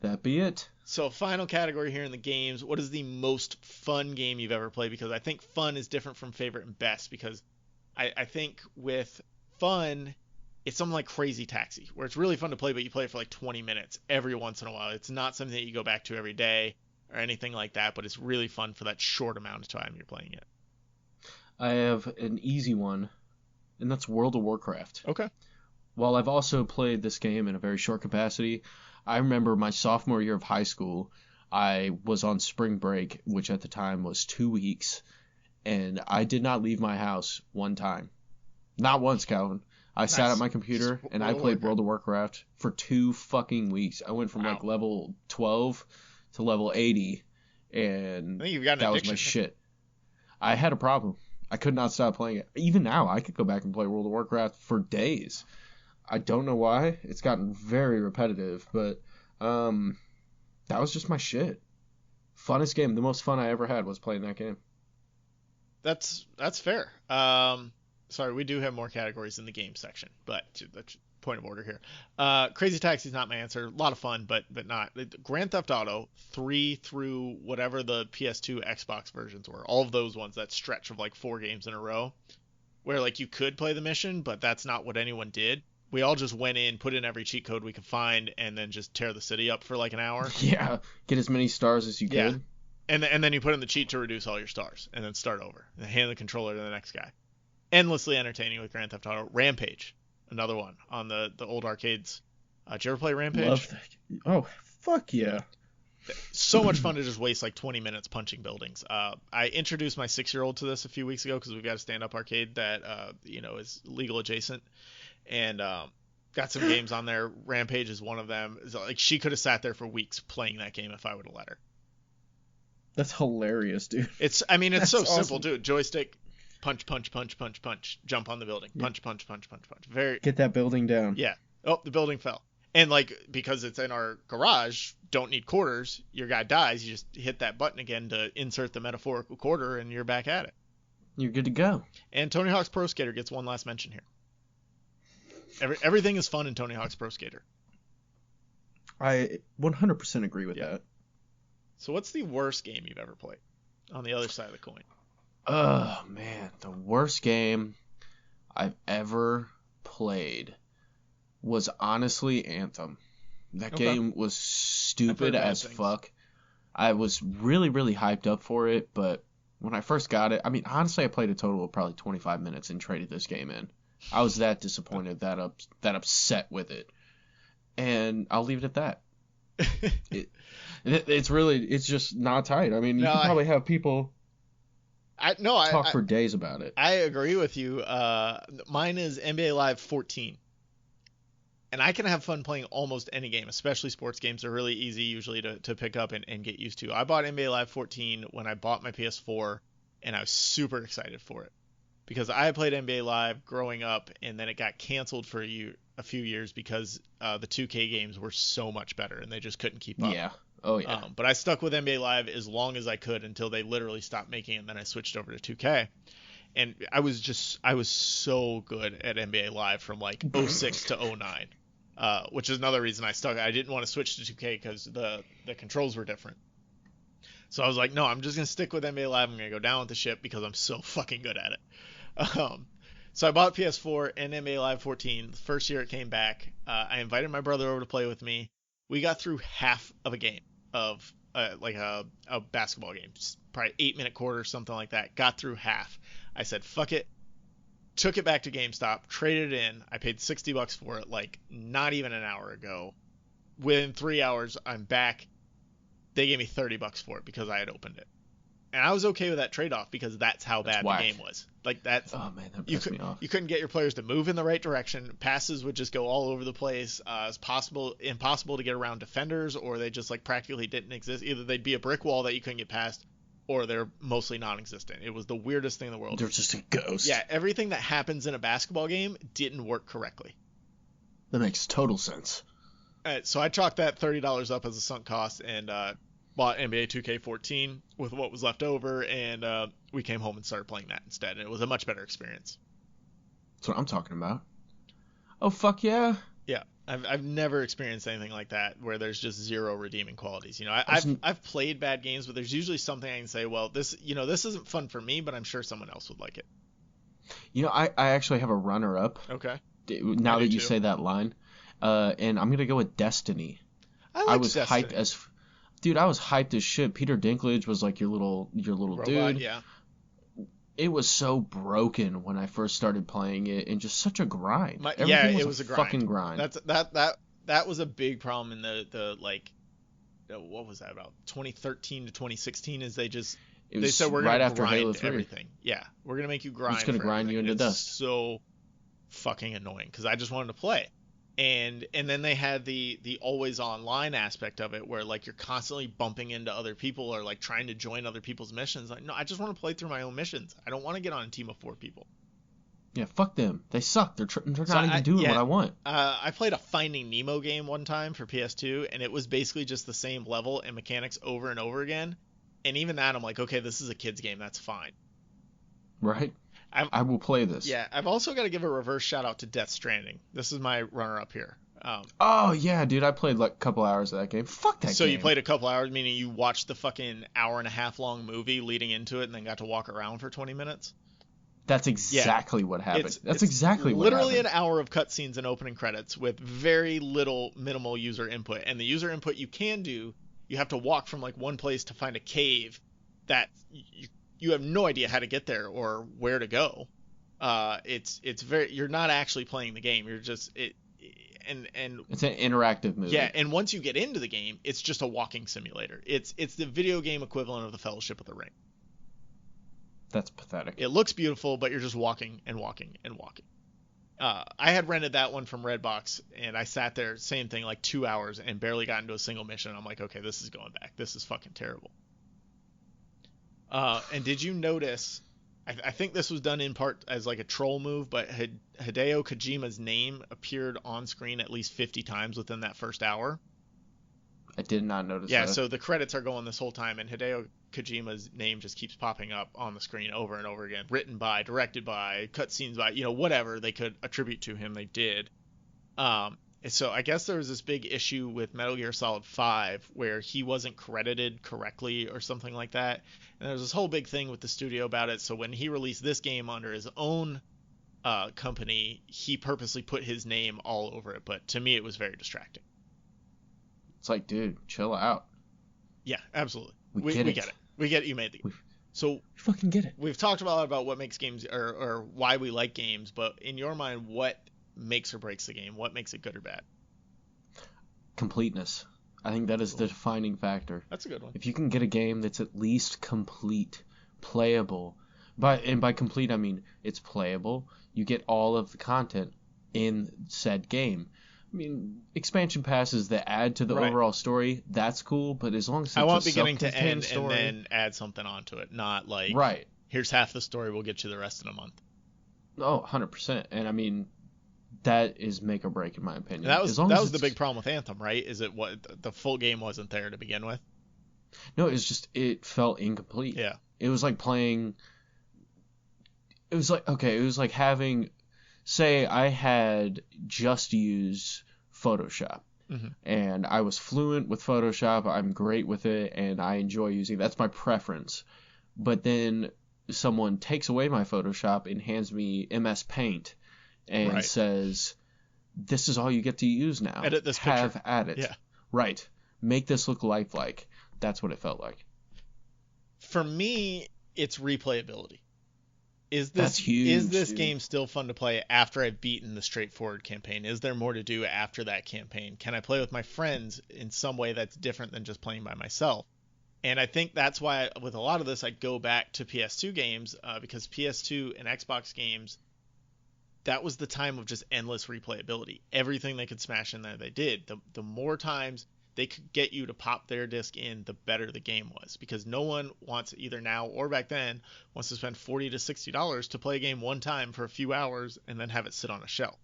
That be it. So final category here in the games. What is the most fun game you've ever played? Because I think fun is different from favorite and best. Because I think with fun, it's something like Crazy Taxi, where it's really fun to play, but you play it for like 20 minutes every once in a while. It's not something that you go back to every day or anything like that, but it's really fun for that short amount of time you're playing it. I have an easy one, and that's World of Warcraft. Okay. While I've also played this game in a very short capacity, I remember my sophomore year of high school, I was on spring break, which at the time was 2 weeks, and I did not leave my house one time. Not once, Calvin. I sat at my computer and I played World of Warcraft for 2 fucking weeks. I went from like level 12 to level 80, and I think you've got an that was addiction. my shit. I had a problem. I could not stop playing it. Even now, I could go back and play World of Warcraft for days. I don't know why. It's gotten very repetitive, but that was just my shit. Funnest game. The most fun I ever had was playing that game. That's fair. Sorry, we do have more categories in the game section, but that's point of order here. Crazy Taxi is not my answer. A lot of fun, but not. Grand Theft Auto 3 through whatever the PS2, Xbox versions were. All of those ones, that stretch of like 4 games in a row, where like you could play the mission, but that's not what anyone did. We all just went in, put in every cheat code we could find, and then just tear the city up for like an hour. Yeah, get as many stars as you could. And then you put in the cheat to reduce all your stars, and then start over, and hand the controller to the next guy. Endlessly entertaining with Grand Theft Auto. Rampage, another one on the old arcades. Did you ever play Rampage? Love that. Oh, fuck yeah. So much fun to just waste like 20 minutes punching buildings. I introduced my 6-year-old to this a few weeks ago because we've got a stand-up arcade that is legal adjacent, and got some games on there. Rampage is one of them. So, like, she could have sat there for weeks playing that game if I would have let her. That's hilarious, dude. It's so awesome. Simple, dude. Joystick, punch, jump on the building, punch. Very get that building down. Yeah. Oh, the building fell. And like, because it's in our garage, don't need quarters. Your guy dies. You just hit that button again to insert the metaphorical quarter, and you're back at it. You're good to go. And Tony Hawk's Pro Skater gets one last mention here. Everything is fun in Tony Hawk's Pro Skater. I 100% agree with that. So what's the worst game you've ever played on the other side of the coin? Oh, man. The worst game I've ever played was honestly Anthem. That game was stupid as fuck. I was really, really hyped up for it, but when I first got it, honestly, I played a total of probably 25 minutes and traded this game in. I was that disappointed, that upset with it. And I'll leave it at that. It's just not tight. You can probably have people talk for days about it. I agree with you. Mine is NBA Live 14. And I can have fun playing almost any game, especially sports games. They're really easy usually to pick up and get used to. I bought NBA Live 14 when I bought my PS4, and I was super excited for it. Because I played NBA Live growing up, and then it got canceled for a few years because the 2K games were so much better, and they just couldn't keep up. Yeah. Oh, yeah. But I stuck with NBA Live as long as I could until they literally stopped making it, and then I switched over to 2K. And I was so good at NBA Live from like 06 to 09, which is another reason I stuck. I didn't want to switch to 2K because the controls were different. So I was like, no, I'm just gonna stick with NBA Live. I'm gonna go down with the ship because I'm so fucking good at it. So I bought PS4 and NBA Live 14. The first year it came back, I invited my brother over to play with me. We got through half of a game of like a basketball game, just probably 8-minute quarter, something like that. Got through half. I said, fuck it. Took it back to GameStop, traded it in. I paid $60 for it, like not even an hour ago. Within 3 hours, I'm back. They gave me $30 for it because I had opened it. And I was okay with that trade-off because that's how bad the game was. Like that's Oh man, that pissed me off. You couldn't get your players to move in the right direction. Passes would just go all over the place. It's impossible to get around defenders, or they just like practically didn't exist. Either they'd be a brick wall that you couldn't get past, or they're mostly non-existent. It was the weirdest thing in the world. They're just a ghost. Yeah, everything that happens in a basketball game didn't work correctly. That makes total sense. So I chalked that $30 up as a sunk cost and bought NBA 2K14 with what was left over, and we came home and started playing that instead, and it was a much better experience. That's what I'm talking about. Oh, fuck yeah. Yeah, I've never experienced anything like that where there's just zero redeeming qualities. You know, I've played bad games, but there's usually something I can say, well, this isn't fun for me, but I'm sure someone else would like it. You know, I actually have a runner-up. Okay. Now that you say that line. And I'm going to go with Destiny. I was Destiny. Hyped as... Dude, I was hyped as shit. Peter Dinklage was like your little robot, dude. Yeah. It was so broken when I first started playing it, and just such a grind. It was a grind. Fucking grind. That was a big problem in the like, what was that about 2013 to 2016? Is they said we're gonna grind everything. Yeah, we're gonna make you grind. We're just gonna grind you into dust. So fucking annoying because I just wanted to play. And then they had the always online aspect of it where like you're constantly bumping into other people or like trying to join other people's missions. Like, no, I just want to play through my own missions. I don't want to get on a team of 4 people. Yeah, fuck them. They suck. They're not even doing what I want. I played a Finding Nemo game one time for PS2, and it was basically just the same level and mechanics over and over again. And even that, I'm like, okay, this is a kid's game. That's fine. Right? I will play this. Yeah, I've also got to give a reverse shout out to Death Stranding. This is my runner-up here. Oh, yeah, dude. I played like a couple hours of that game. Fuck that game. So you played a couple hours, meaning you watched the fucking hour and a half long movie leading into it and then got to walk around for 20 minutes? That's exactly what happened. That's exactly what happened. Literally an hour of cutscenes and opening credits with very minimal user input. And the user input you can do, you have to walk from like one place to find a cave that you have no idea how to get there or where to go. You're not actually playing the game. You're just and it's an interactive movie. Yeah, and once you get into the game, it's just a walking simulator. It's the video game equivalent of the Fellowship of the Ring. That's pathetic. It looks beautiful, but you're just walking and walking and walking. I had rented that one from Redbox, and I sat there, same thing, like 2 hours, and barely got into a single mission. I'm like, okay, this is going back. This is fucking terrible. And did you notice, I think this was done in part as like a troll move, but Hideo Kojima's name appeared on screen at least 50 times within that first hour? I did not notice that. Yeah, so the credits are going this whole time, and Hideo Kojima's name just keeps popping up on the screen over and over again. Written by, directed by, cutscenes by, whatever they could attribute to him, they did. So I guess there was this big issue with Metal Gear Solid 5 where he wasn't credited correctly or something like that. And there was this whole big thing with the studio about it. So when he released this game under his own company, he purposely put his name all over it. But to me, it was very distracting. It's like, dude, chill out. Yeah, absolutely. We get it. We get it. You made the game. So we fucking get it. We've talked a lot about what makes games or why we like games, but in your mind, what makes or breaks the game? What makes it good or bad? Completeness. I think that is the defining factor. That's a good one. If you can get a game that's at least complete, playable, by complete I mean it's playable, you get all of the content in said game. I mean, expansion passes that add to the overall story, that's cool, but as long as it's I want a beginning to end story, and then add something onto it, not like, here's half the story, we'll get you the rest in a month. Oh, 100%. And I mean, that is make or break in my opinion. That was the big problem with Anthem, right? Is it what the full game wasn't there to begin with? No, it's just it felt incomplete. Yeah. It was like having, say I had just used Photoshop Mhm. And I was fluent with Photoshop. I'm great with it, and I enjoy using it. That's my preference. But then someone takes away my Photoshop and hands me MS Paint and Right. says, this is all you get to use now. Edit this Have picture. at it. Yeah. Right. Make this look lifelike. That's what it felt like. For me, it's replayability. That's huge, Is this dude. game still fun to play after I've beaten the straightforward campaign? Is there more to do after that campaign? Can I play with my friends in some way that's different than just playing by myself? And I think that's why with a lot of this I go back to PS2 games because PS2 and Xbox games, that was the time of just endless replayability. Everything they could smash in there, they did. The more times they could get you to pop their disc in, the better the game was. Because no one wants, either now or back then, wants to spend $40 to $60 to play a game one time for a few hours and then have it sit on a shelf.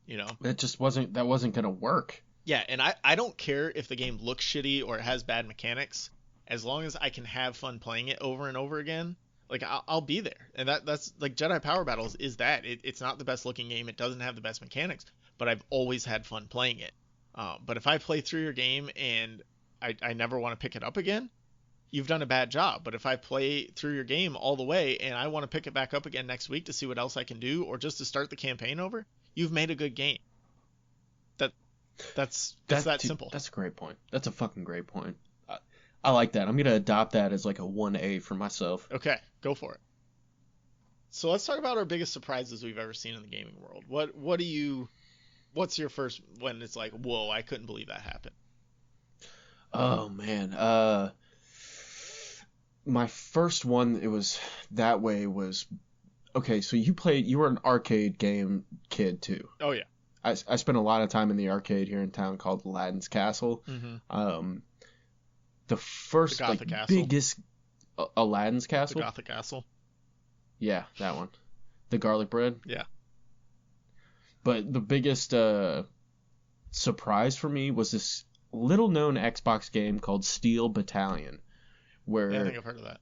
You know? That wasn't going to work. Yeah, and I don't care if the game looks shitty or it has bad mechanics. As long as I can have fun playing it over and over again, like I'll be there. And that's like Jedi Power Battles is that. It's not the best looking game. It doesn't have the best mechanics, but I've always had fun playing it. But if I play through your game and I never want to pick it up again, you've done a bad job. But if I play through your game all the way and I want to pick it back up again next week to see what else I can do or just to start the campaign over, you've made a good game. It's that simple. That's a great point. That's a fucking great point. I like that. I'm going to adopt that as like a 1A for myself. Okay, go for it. So let's talk about our biggest surprises we've ever seen in the gaming world. What's your first when it's like, whoa, I couldn't believe that happened? Oh man. My first one was okay, so you were an arcade game kid too. Oh yeah. I spent a lot of time in the arcade here in town called Aladdin's Castle. Mm-hmm. The first The like Gothic Castle. biggest Aladdin's Castle. The Gothic Castle. Yeah, that one. The garlic bread. Yeah. But the biggest surprise for me was this little known Xbox game called Steel Battalion, where Yeah, I think I've heard of that.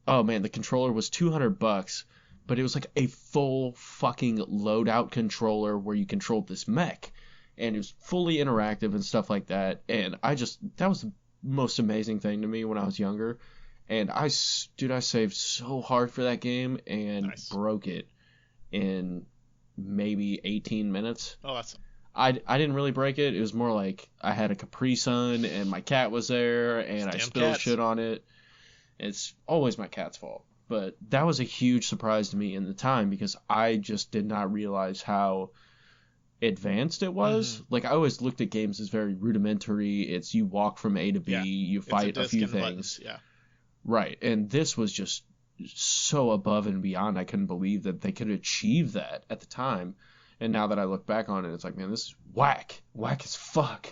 oh man, the controller was $200, but it was like a full fucking loadout controller where you controlled this mech, and it was fully interactive and stuff like that. And that was the most amazing thing to me when I was younger. And I saved so hard for that game and Nice. broke it in maybe 18 minutes. Oh, that's I didn't really break it. It was more like I had a Capri Sun and my cat was there and I Damn spilled cats. shit on it. It's always my cat's fault. But that was a huge surprise to me in the time because I just did not realize how advanced it was. Mm-hmm. Like I always looked at games as very rudimentary. It's you walk from A to B, Yeah. you It's fight a disc few and things. buttons. Yeah. Right. And this was just so above and beyond. I couldn't believe that they could achieve that at the time. And now that I look back on it, it's like, man, this is whack. Whack as fuck.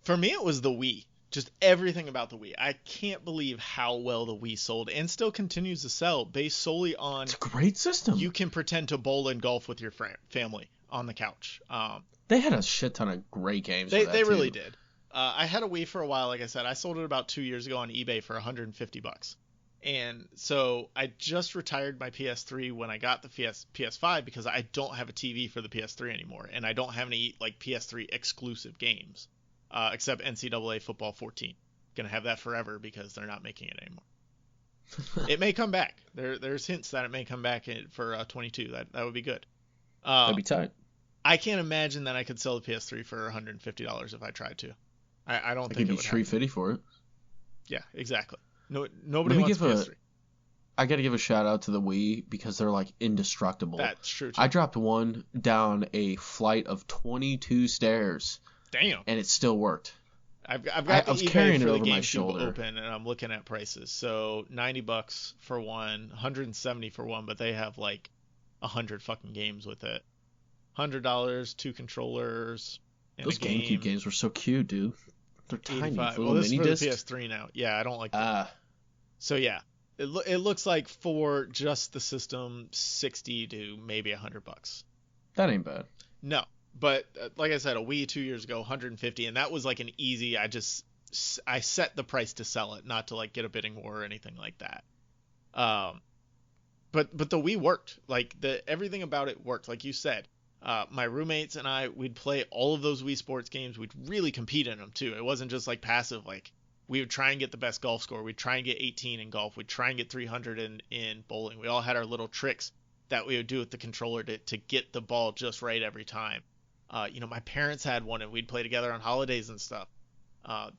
For me, it was the Wii. Just everything about the Wii. I can't believe how well the Wii sold and still continues to sell based solely on It's a great system. you can pretend to bowl and golf with your family on the couch. They had a shit ton of great games. They for that really too. did. I had a Wii for a while, like I said. I sold it about 2 years ago on eBay for $150. And so I just retired my PS3 when I got the PS5 because I don't have a TV for the PS3 anymore, and I don't have any like PS3 exclusive games except NCAA Football 14. Gonna have that forever because they're not making it anymore. It may come back. There's hints that it may come back for 22. That would be good. That'd be tight. I can't imagine that I could sell the PS3 for $150 if I tried to. I don't I think could it be would happen. $350 for it. Yeah, exactly. No, nobody Let me wants give PS3. I gotta give a shout out to the Wii because they're like indestructible. That's true too. I dropped one down a flight of 22 stairs Damn. and it still worked. I've got I the was eBay carrying for it the over my GameCube shoulder. open, and I'm looking at prices. So $90 for one, $170 for one, but they have like 100 fucking games with it. $100, 2 controllers, and Those a game. GameCube games were so cute, dude. They're tiny, 85. little Well, this is mini for discs. the PS3 now. Yeah, I don't like that. Ah, So yeah, it looks like for just the system, 60 to maybe $100. that ain't bad. No, but like I said, a Wii 2 years ago, 150, and that was like an easy. I set the price to sell it, not to like get a bidding war or anything like that. But the Wii worked. Like everything about it worked. Like you said, My roommates and we'd play all of those Wii Sports games. We'd really compete in them too. It wasn't just like passive. Like we would try and get the best golf score. We'd try and get 18 in golf. We'd try and get 300 in bowling. We all had our little tricks that we would do with the controller to get the ball just right every time. My parents had one and we'd play together on holidays and stuff.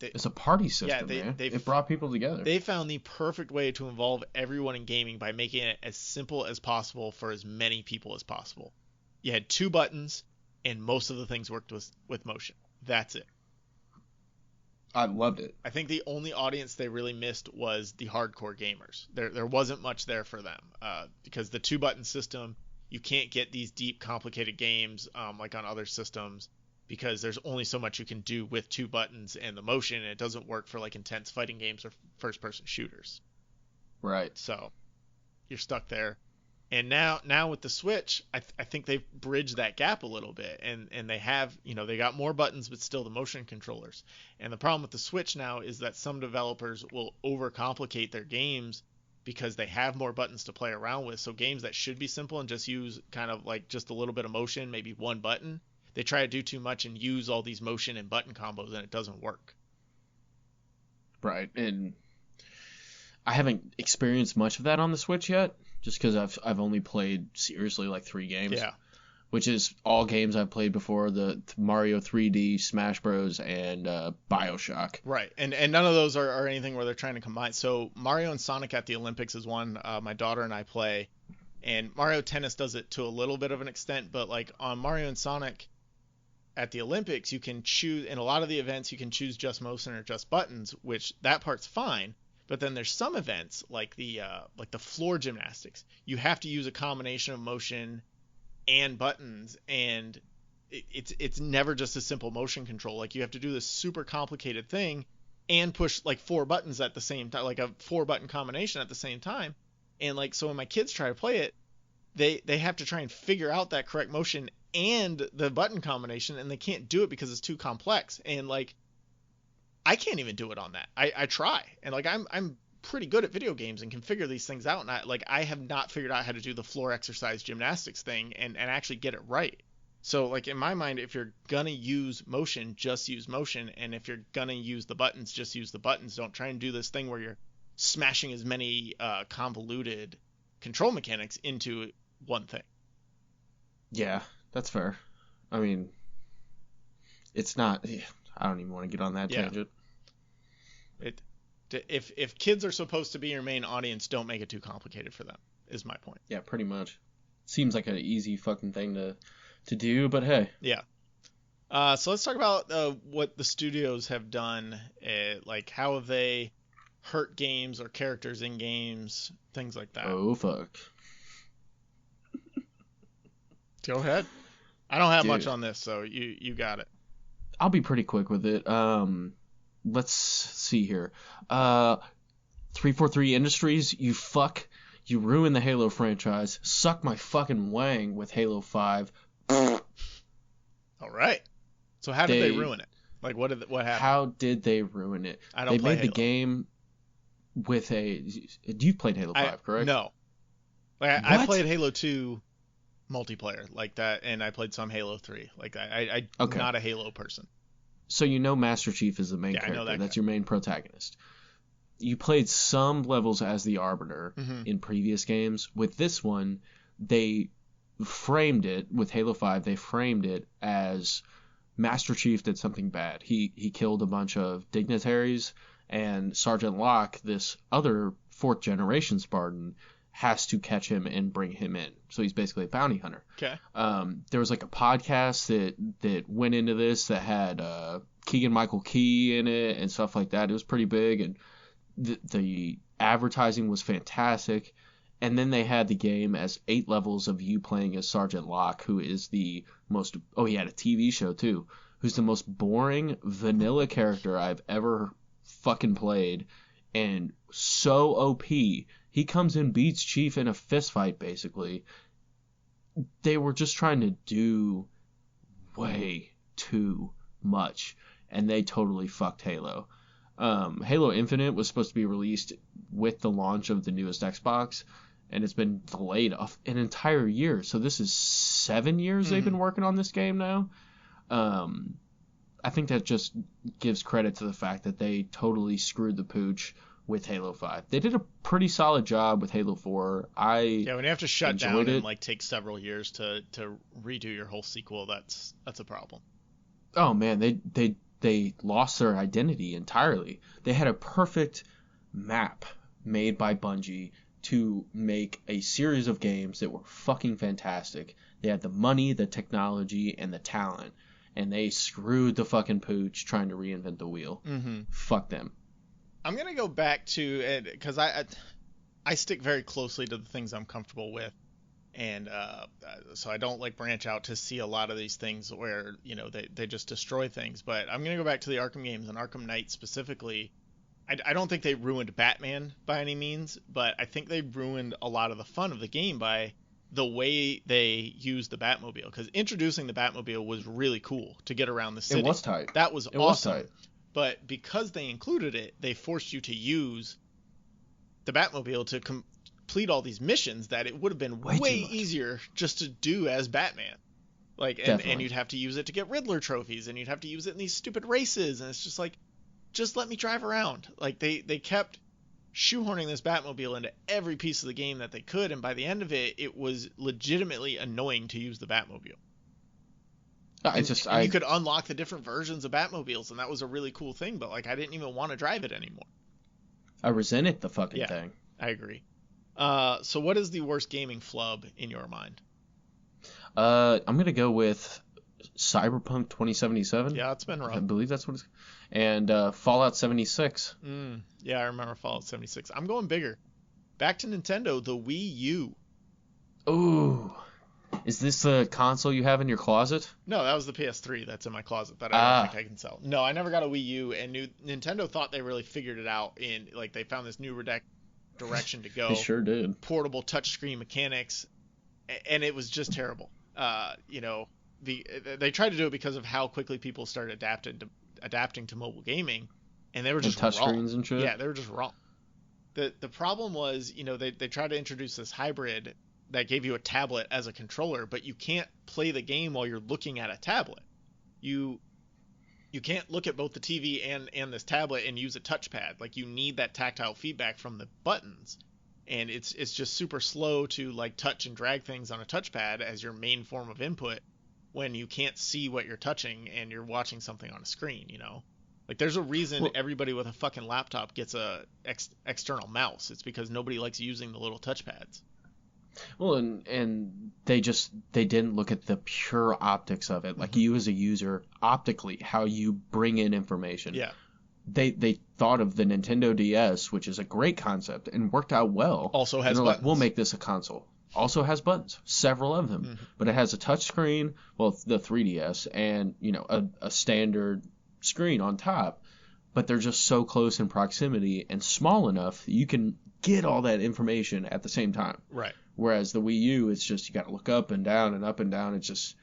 It's a party system, man. It brought people together. They found the perfect way to involve everyone in gaming by making it as simple as possible for as many people as possible. You had 2 buttons, and most of the things worked with motion. That's it. I loved it. I think the only audience they really missed was the hardcore gamers. There wasn't much there for them because the 2-button system, you can't get these deep, complicated games like on other systems because there's only so much you can do with 2 buttons and the motion, and it doesn't work for like intense fighting games or first-person shooters. Right. So you're stuck there. And now with the Switch, I think they've bridged that gap a little bit, and they have, they got more buttons, but still the motion controllers. And the problem with the Switch now is that some developers will overcomplicate their games because they have more buttons to play around with. So games that should be simple and just use kind of like just a little bit of motion, maybe 1 button, they try to do too much and use all these motion and button combos, and it doesn't work. Right, and I haven't experienced much of that on the Switch yet. Just because I've only played seriously like 3 games. Yeah. Which is all games I've played before, the Mario 3D, Smash Bros, and Bioshock. Right, and none of those are anything where they're trying to combine. So Mario and Sonic at the Olympics is one my daughter and I play, and Mario Tennis does it to a little bit of an extent, but like on Mario and Sonic at the Olympics, you can choose, in a lot of the events, you can choose just motion or just buttons, which that part's fine. But then there's some events like the floor gymnastics. You have to use a combination of motion and buttons, and it's never just a simple motion control. Like you have to do this super complicated thing and push like 4 buttons at the same time, like a 4-button combination at the same time. And like so when my kids try to play it, they have to try and figure out that correct motion and the button combination, and they can't do it because it's too complex. And like I can't even do it on that. I try, and like I'm pretty good at video games and can figure these things out, and I have not figured out how to do the floor exercise gymnastics thing and actually get it right. So like in my mind, if you're gonna use motion, just use motion, and if you're gonna use the buttons, just use the buttons. Don't try and do this thing where you're smashing as many convoluted control mechanics into one thing. Yeah, that's fair. I mean, it's not. I don't even want to get on that tangent. If kids are supposed to be your main audience, don't make it too complicated for them, is my point. Yeah, pretty much. Seems like an easy fucking thing to do, but hey. Yeah. So let's talk about what the studios have done. Like, how have they hurt games or characters in games, things like that. Oh, fuck. Go ahead. I don't have much on this, so you got it. I'll be pretty quick with it. Let's see here. 343 Industries, you fuck. You ruined the Halo franchise. Suck my fucking wang with Halo 5. All right. So how did they ruin it? Like, what happened? How did they ruin it? I don't play Halo. They made the game with you played Halo 5, correct? No. Like, I played Halo 2 multiplayer like that, and I played some Halo 3 like that. I'm not a Halo person. So you know Master Chief is the main character. I know that's your main protagonist. You played some levels as the Arbiter in previous games. With this one, they framed it, with Halo 5, they framed it as Master Chief did something bad. He killed a bunch of dignitaries, and Sergeant Locke, this other 4th generation Spartan, has to catch him and bring him in. So he's basically a bounty hunter. Okay. There was like a podcast that went into this that had Keegan-Michael Key in it and stuff like that. It was pretty big, and the advertising was fantastic. And then they had the game as 8 levels of you playing as Sergeant Locke, who is the most... Oh, he had a TV show, too. Who's the most boring, vanilla character I've ever fucking played. And so OP. He comes in, beats Chief in a fist fight, basically. They were just trying to do way too much. And they totally fucked Halo. Halo Infinite was supposed to be released with the launch of the newest Xbox. and it's been delayed an entire year. So this is 7 years they've been working on this game now. I think that just gives credit to the fact that they totally screwed the pooch with Halo 5. They did a pretty solid job with Halo 4. When you have to shut down it. and like take several years to redo your whole sequel, that's a problem. Oh man, they lost their identity entirely. They had a perfect map made by Bungie to make a series of games that were fucking fantastic. They had the money, the technology, and the talent, and they screwed the fucking pooch trying to reinvent the wheel. Fuck them. I'm gonna go back to, because I stick very closely to the things I'm comfortable with, and so I don't like branch out to see a lot of these things where they just destroy things. But I'm gonna go back to the Arkham games and Arkham Knight specifically. I don't think they ruined Batman by any means, but I think they ruined a lot of the fun of the game by the way they used the Batmobile. Because introducing the Batmobile was really cool to get around the city. It was tight. That was awesome. Was tight. But because they included it, they forced you to use the Batmobile to complete all these missions that it would have been way easier just to do as Batman. And you'd have to use it to get Riddler trophies, and you'd have to use it in these stupid races, and it's just like, just let me drive around. Like they kept shoehorning this Batmobile into every piece of the game that they could, and by the end of it, it was legitimately annoying to use the Batmobile. You could unlock the different versions of Batmobiles, and that was a really cool thing, but like I didn't even want to drive it anymore. I resented the fucking thing. I agree. So what is the worst gaming flub in your mind? I'm gonna go with Cyberpunk 2077. Yeah, it's been rough. I believe that's what it's. And Fallout 76. Yeah, I remember Fallout 76. I'm going bigger. Back to Nintendo, the Wii U. Ooh. Is this the console you have in your closet? No, that was the PS3 that's in my closet that I don't think I can sell. No, I never got a Wii U, and Nintendo thought they really figured it out they found this new direction to go. They sure did. Portable touchscreen mechanics, and it was just terrible. They tried to do it because of how quickly people started adapting to mobile gaming, and they were just touch wrong. Screens and shit. Yeah, they were just wrong. The problem was, they tried to introduce this hybrid that gave you a tablet as a controller, but you can't play the game while you're looking at a tablet. You can't look at both the TV and this tablet and use a touchpad. Like, you need that tactile feedback from the buttons, and it's just super slow to like touch and drag things on a touchpad as your main form of input when you can't see what you're touching and you're watching something on a screen. Like, there's a reason everybody with a fucking laptop gets a external mouse. It's because nobody likes using the little touchpads. Well, and they didn't look at the pure optics of it. Like, you as a user, optically, how you bring in information. Yeah. They thought of the Nintendo DS, which is a great concept and worked out well. Also has buttons. Like, we'll make this a console. Also has buttons, several of them. But it has a touch screen, the 3DS, and, a standard screen on top. But they're just so close in proximity and small enough that you can get all that information at the same time. Right. Whereas the Wii U, it's just you got to look up and down and up and down. It's just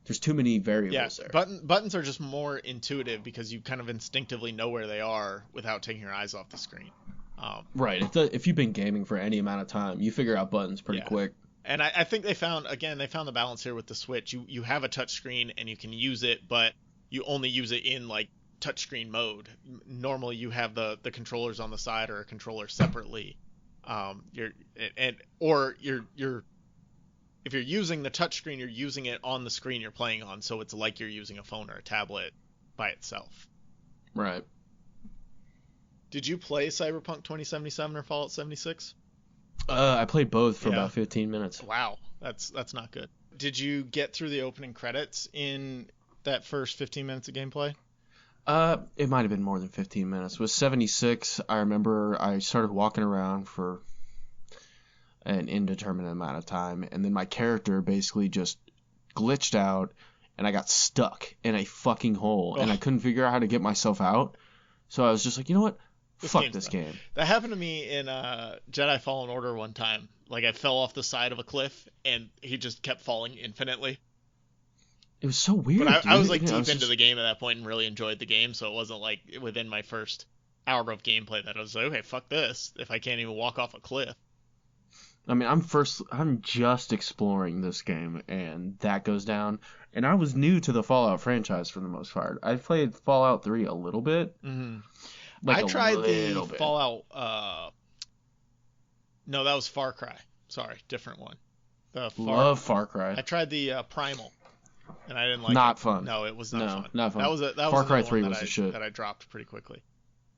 there's too many variables there. Buttons are just more intuitive because you kind of instinctively know where they are without taking your eyes off the screen. Right. If you've been gaming for any amount of time, you figure out buttons pretty quick. And I think they found the balance here with the Switch. You have a touch screen and you can use it, but you only use it in like touchscreen mode. Normally you have the controllers on the side or a controller separately. If you're using the touchscreen, you're using it on the screen you're playing on, so it's like you're using a phone or a tablet by itself. Right. Did you play Cyberpunk 2077 or Fallout 76? I played both for about 15 minutes. Wow, that's not good. Did you get through the opening credits in that first 15 minutes of gameplay? It might have been more than 15 minutes. With 76, I remember I started walking around for an indeterminate amount of time, and then my character basically just glitched out, and I got stuck in a fucking hole, and I couldn't figure out how to get myself out. So I was just like, you know what? Fuck this game. That happened to me in Jedi Fallen Order one time. Like, I fell off the side of a cliff, and he just kept falling infinitely. It was so weird. But I was like deep into the game at that point and really enjoyed the game, so it wasn't like within my first hour of gameplay that I was like, okay, fuck this, if I can't even walk off a cliff. I mean, I'm just exploring this game, and that goes down. And I was new to the Fallout franchise for the most part. I played Fallout 3 a little bit, Mm-hmm. like I a tried the little bit. Fallout. No, that was Far Cry. Sorry, different one. Love Far Cry. I tried the Primal, and I didn't like it. Not fun. No, it was not No, fun. not fun. That Far was Cry another 3 one was a shit. that I dropped pretty quickly.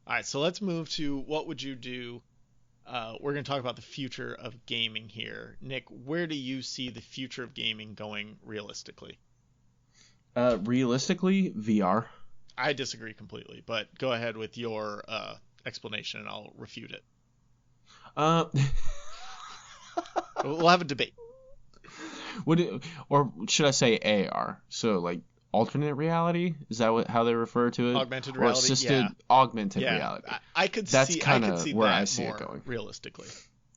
All right, so let's move to what would you do. We're going to talk about the future of gaming here. Nick, where do you see the future of gaming going realistically? Realistically, VR. I disagree completely, but go ahead with your explanation and I'll refute it. Uh, We'll have a debate. or should I say AR? So like alternate reality? Is that how they refer to it? Augmented Or reality, assisted yeah. augmented Yeah, reality. I could That's see kind of where that I see more it going. realistically.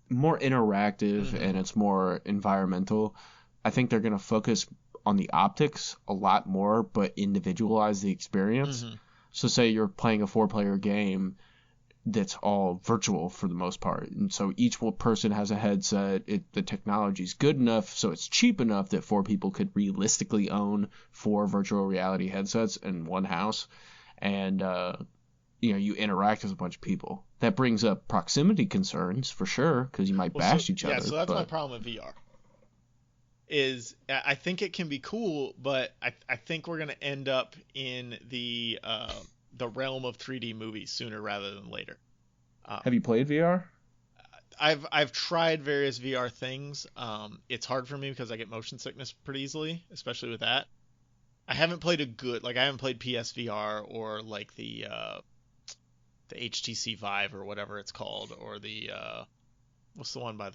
More interactive Mhm. and it's more environmental. I think they're going to focus on the optics a lot more, but individualize the experience. Mhm. So say you're playing a 4-player game that's all virtual for the most part. And so each person has a headset. The technology's good enough, so it's cheap enough that 4 people could realistically own 4 virtual reality headsets in one house. And, you interact with a bunch of people. That brings up proximity concerns for sure, because you might bash each other. Yeah, so that's my problem with VR. I think it can be cool, but I think we're gonna end up in the realm of 3D movies sooner rather than later. Have you played VR? I've tried various VR things. It's hard for me because I get motion sickness pretty easily, especially with that. I haven't played I haven't played PSVR or like the HTC Vive or whatever it's called, or the what's the one by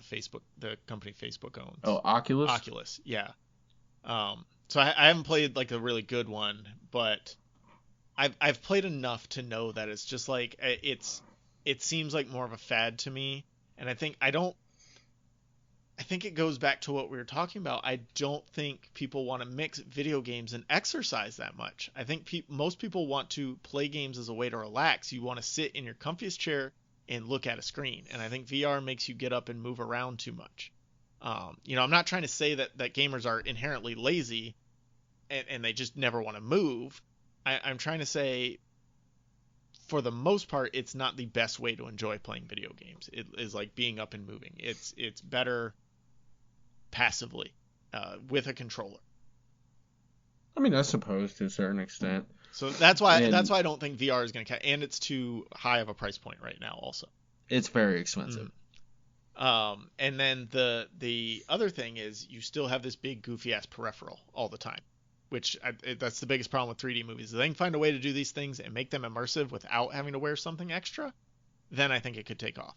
the company Facebook owns? Oh, Oculus? Oculus, yeah. So I haven't played like a really good one, but I've played enough to know that it's just like it seems like more of a fad to me, and I think it goes back to what we were talking about. I don't think people want to mix video games and exercise that much. I think most people want to play games as a way to relax. You want to sit in your comfiest chair and look at a screen, and I think VR makes you get up and move around too much. I'm not trying to say that gamers are inherently lazy and they just never want to move. I'm trying to say, for the most part, it's not the best way to enjoy playing video games. It is like being up and moving. It's better passively with a controller. I mean, I suppose to a certain extent. So that's why I don't think VR is going to catch, and it's too high of a price point right now also. It's very expensive. And then the other thing is you still have this big goofy ass peripheral all the time, which that's the biggest problem with 3D movies. If they can find a way to do these things and make them immersive without having to wear something extra, then I think it could take off.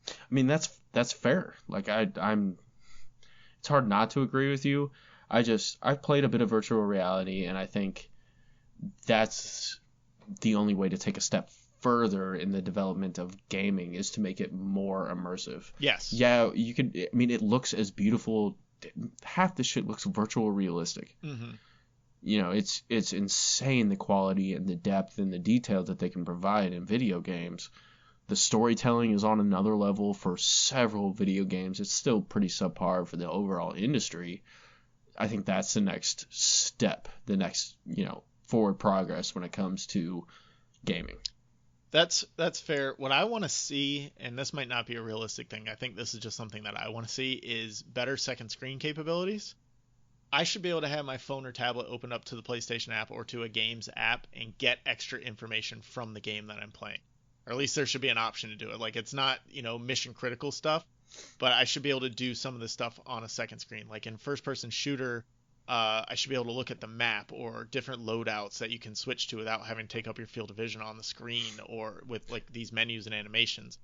I mean, that's fair. Like I'm it's hard not to agree with you. I've played a bit of virtual reality, and I think that's the only way to take a step further in the development of gaming is to make it more immersive. Yes. Yeah, you could. I mean, it looks as beautiful. Half the shit looks virtual realistic. Mm-hmm. It's insane the quality and the depth and the detail that they can provide in video games. The storytelling is on another level for several video games. It's still pretty subpar for the overall industry. I think that's the next step, the next, forward progress when it comes to gaming. That's fair. What I want to see, and this might not be a realistic thing, I think this is just something that I want to see, is better second screen capabilities. I should be able to have my phone or tablet open up to the PlayStation app or to a games app and get extra information from the game that I'm playing. Or at least there should be an option to do it. Like, it's not, mission critical stuff, but I should be able to do some of this stuff on a second screen. Like in first person shooter, I should be able to look at the map or different loadouts that you can switch to without having to take up your field of vision on the screen, or with like these menus and animations.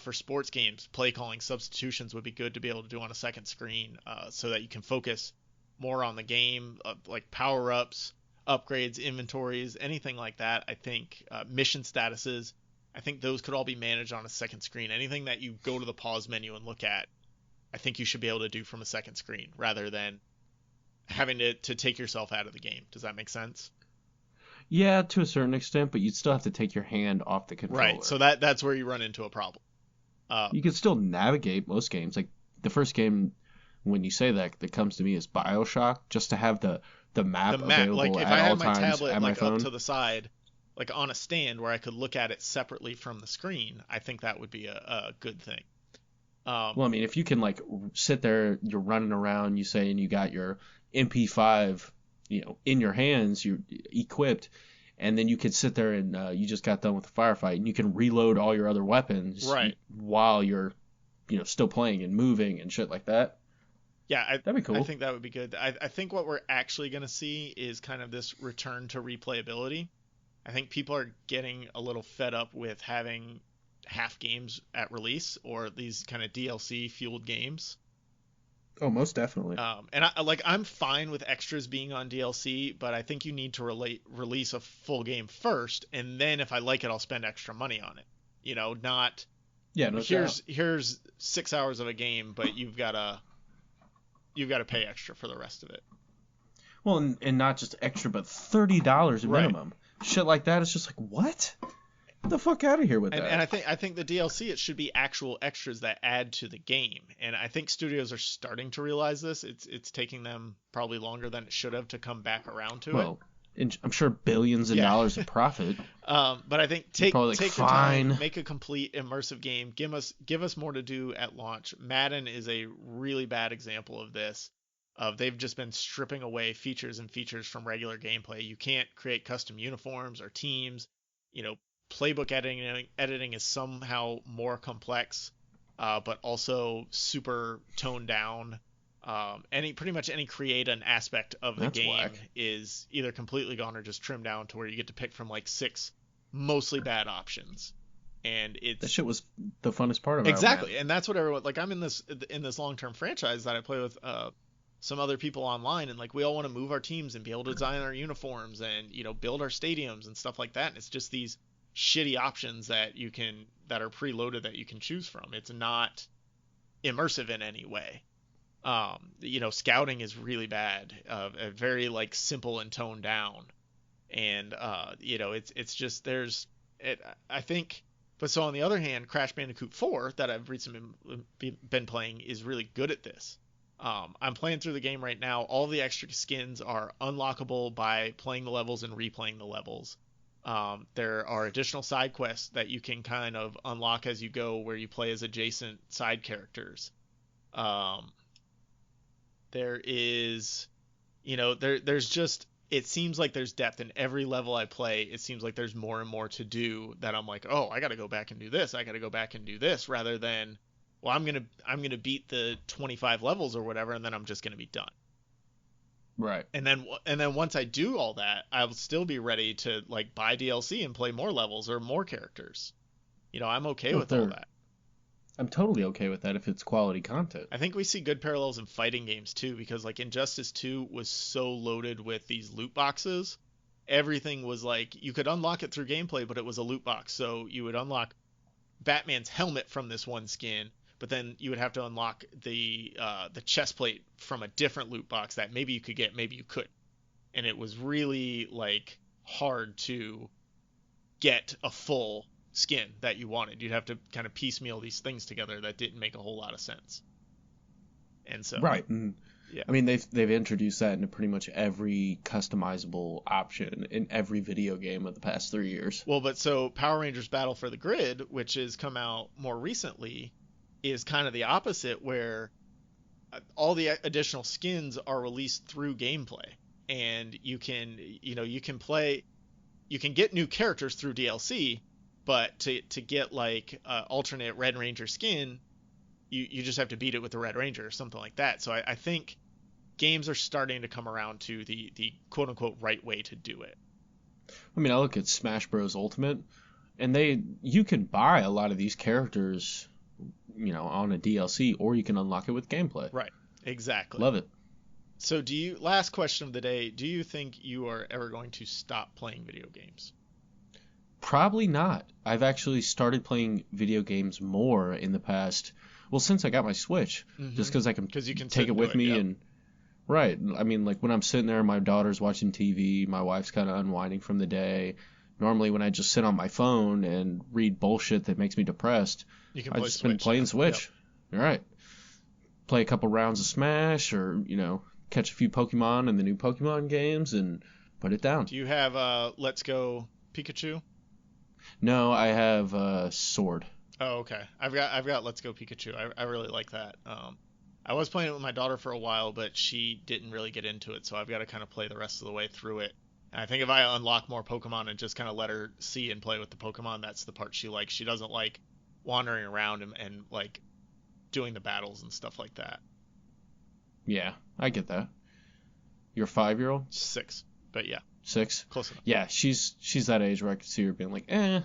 For sports games, play calling substitutions would be good to be able to do on a second screen, so that you can focus more on the game, like power-ups, upgrades, inventories, anything like that. I think mission statuses, I think those could all be managed on a second screen. Anything that you go to the pause menu and look at, I think you should be able to do from a second screen rather than having to take yourself out of the game. Does that make sense? Yeah, to a certain extent, but you'd still have to take your hand off the controller. Right, so that's where you run into a problem. You can still navigate most games. Like the first game, when you say that, that comes to me is BioShock, just to have the map Like available if at I all had my times tablet at my like up phone. to the side, like on a stand where I could look at it separately from the screen, I think that would be a good thing. Well, I mean, if you can like sit there, you're running around, you say, and you got your MP5, in your hands, you're equipped, and then you could sit there and you just got done with the firefight, and you can reload all your other weapons Right. while you're, still playing and moving and shit like that. Yeah, That'd be cool. I think that would be good. I think what we're actually going to see is kind of this return to replayability. I think people are getting a little fed up with having half games at release or these kind of DLC fueled games. Oh, most definitely. And I'm fine with extras being on DLC, but I think you need to release a full game first, and then if I like it, I'll spend extra money on it. Not Yeah, no doubt. Here's 6 hours of a game, but you've got to pay extra for the rest of it. Well, and not just extra, but $30 minimum. Right. Shit like that is just like, what? Get the fuck out of here with that. And I think the DLC, it should be actual extras that add to the game. And I think studios are starting to realize this. It's taking them probably longer than it should have to come back around to it. I'm sure billions of dollars of profit. But I think take your fine. time, make a complete immersive game. Give us more to do at launch. Madden is a really bad example of this. They've just been stripping away features and features from regular gameplay. You can't create custom uniforms or teams. Playbook editing is somehow more complex, but also super toned down. Pretty much any create an aspect of the game whack. is either completely gone or just trimmed down to where you get to pick from like 6 mostly bad options. And that shit was the funnest part of it. Exactly. And that's what everyone, like, I'm in this long-term franchise that I play with some other people online, and like we all want to move our teams and be able to design our uniforms and build our stadiums and stuff like that. And it's just these shitty options that are preloaded that you can choose from. It's not immersive in any way. Scouting is really bad, very like simple and toned down, and it's just I think. But so on the other hand, Crash Bandicoot 4 that I've recently been playing is really good at this. I'm playing through the game right now. All the extra skins are unlockable by playing the levels and replaying the levels. There are additional side quests that you can kind of unlock as you go, where you play as adjacent side characters. There is, there's just, it seems like there's depth in every level I play. It seems like there's more and more to do that I'm like, oh, I got to go back and do this. I got to go back and do this, rather than, well, I'm going to beat the 25 levels or whatever, and then I'm just going to be done. Right. And then once I do all that, I'll still be ready to like buy DLC and play more levels or more characters. I'm okay with all that. I'm totally okay with that if it's quality content. I think we see good parallels in fighting games too, because like Injustice 2 was so loaded with these loot boxes. Everything was like, you could unlock it through gameplay, but it was a loot box. So you would unlock Batman's helmet from this one skin, but then you would have to unlock the chest plate from a different loot box that maybe you could get, maybe you couldn't. And it was really like hard to get a full skin that you wanted. You'd have to kind of piecemeal these things together that didn't make a whole lot of sense. And so right. Yeah. I mean, they've introduced that into pretty much every customizable option in every video game of the past 3 years. Well, but so Power Rangers Battle for the Grid, which has come out more recently, is kind of the opposite, where all the additional skins are released through gameplay, and you can get new characters through DLC, but to get like alternate Red Ranger skin, you just have to beat it with the Red Ranger or something like that. So I think games are starting to come around to the quote unquote right way to do it. I mean, I look at Smash Bros. Ultimate, and you can buy a lot of these characters, on a DLC, or you can unlock it with gameplay. Right. Exactly. Love it. So last question of the day, do you think you are ever going to stop playing video games? Probably not. I've actually started playing video games more in the past, since I got my Switch, just because you can take it with me. Yep. And right. I mean, like when I'm sitting there, my daughter's watching TV, my wife's kind of unwinding from the day, normally when I just sit on my phone and read bullshit that makes me depressed, You can I've play just been Switch. playing Switch. All right. Play a couple rounds of Smash or, catch a few Pokemon in the new Pokemon games and put it down. Do you have Let's Go Pikachu? No, I have Sword. Oh, okay. I've got Let's Go Pikachu. I really like that. I was playing it with my daughter for a while, but she didn't really get into it, so I've got to kind of play the rest of the way through it. And I think if I unlock more Pokemon and just kind of let her see and play with the Pokemon, that's the part she likes. She doesn't like wandering around and like doing the battles and stuff like that. Yeah, I get that. Your 5-year-old? 6, but yeah, 6? close enough. Yeah, she's that age where I could see her being like, Yeah.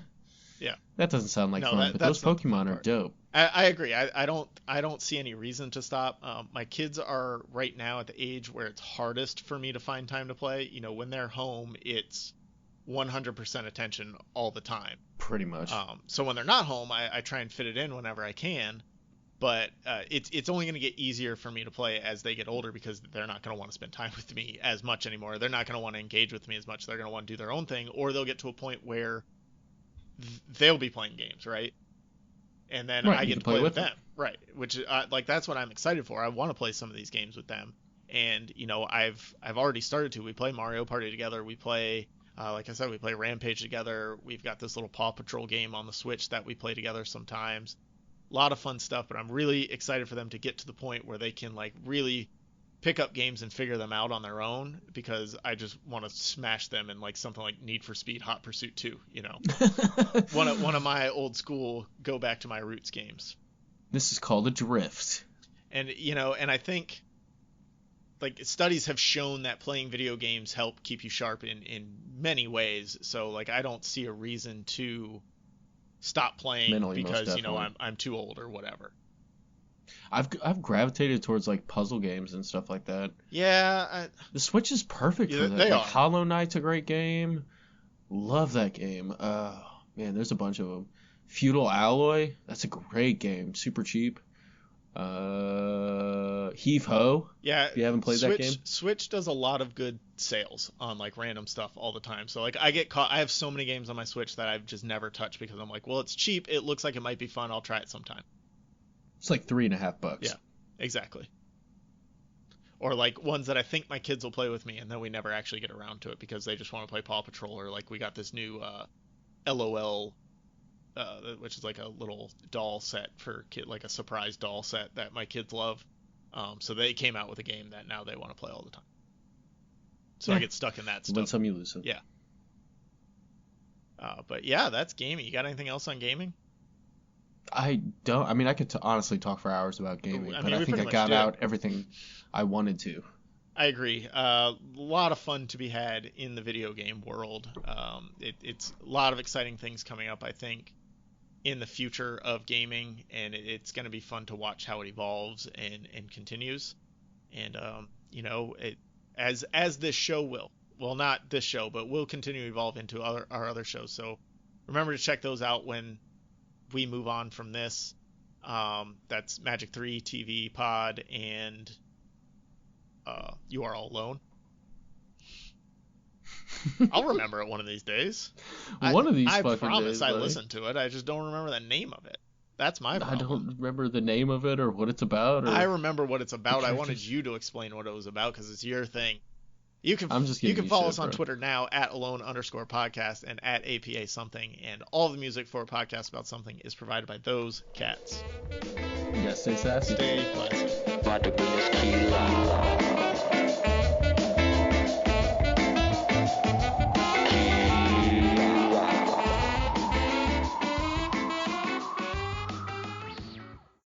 that doesn't sound like No, fun, but that's those not the fun Pokemon are part. dope. I agree. I don't see any reason to stop. My kids are right now at the age where it's hardest for me to find time to play. When they're home, it's 100% attention all the time. Pretty much. So when they're not home, I try and fit it in whenever I can. But it's only going to get easier for me to play as they get older because they're not going to want to spend time with me as much anymore. They're not going to want to engage with me as much. They're going to want to do their own thing, or they'll get to a point where they'll be playing games, right? And then Right, I you get can to play play with with them, right? Which like that's what I'm excited for. I want to play some of these games with them, and I've already started to. We play Mario Party together. We play, like I said, we play Rampage together. We've got this little Paw Patrol game on the Switch that we play together sometimes. A lot of fun stuff, but I'm really excited for them to get to the point where they can like really pick up games and figure them out on their own, because I just want to smash them in like something like Need for Speed Hot Pursuit 2, one of my old school go back to my roots games. This is called a drift. And and I think like studies have shown that playing video games help keep you sharp in many ways. So like I don't see a reason to stop playing Mentally, most because definitely. I'm too old or whatever. I've gravitated towards like puzzle games and stuff like that. Yeah, The Switch is perfect Yeah, for that. they Like are. Hollow Knight's a great game. Love that game. Man, there's a bunch of them. Feudal Alloy, that's a great game. Super cheap. Heave Ho. yeah. If you haven't played that game. Switch does a lot of good sales on like random stuff all the time. So like I get caught. I have so many games on my Switch that I've just never touched because I'm like, well, it's cheap. It looks like it might be fun. I'll try it sometime. It's like $3.50. Yeah, exactly. Or like ones that I think my kids will play with me, and then we never actually get around to it because they just want to play Paw Patrol, or like we got this new LOL, which is like a little doll set for kid, like a surprise doll set that my kids love. So they came out with a game that now they want to play all the time. So I get stuck in that You win stuff. some, you lose some. Yeah. But yeah, that's gaming. You got anything else on gaming? I don't. I mean, I could honestly talk for hours about gaming, I but mean, I we think pretty I much got did. out everything I wanted to. I agree. A lot of fun to be had in the video game world. It's a lot of exciting things coming up, I think, in the future of gaming, and it's going to be fun to watch how it evolves and continues. And as this show will, well, not this show, but will continue to evolve into our other shows. So remember to check those out when we move on from this. That's Magic 3 TV Pod and You Are All Alone. I'll remember it one of these days. One of these I fucking promise days, I buddy. listened to it. I just don't remember the name of it. That's my I problem. don't remember the name of it or what it's about. Or I remember what it's about. I characters. wanted you to explain what it was about because it's your thing. You can I'm just you giving can you follow shit, us on bro. Twitter now at alone_podcast and at APA something, and all the music for a podcast about something is provided by those cats. You guys stay sassy. Stay classy. Vodka is killer.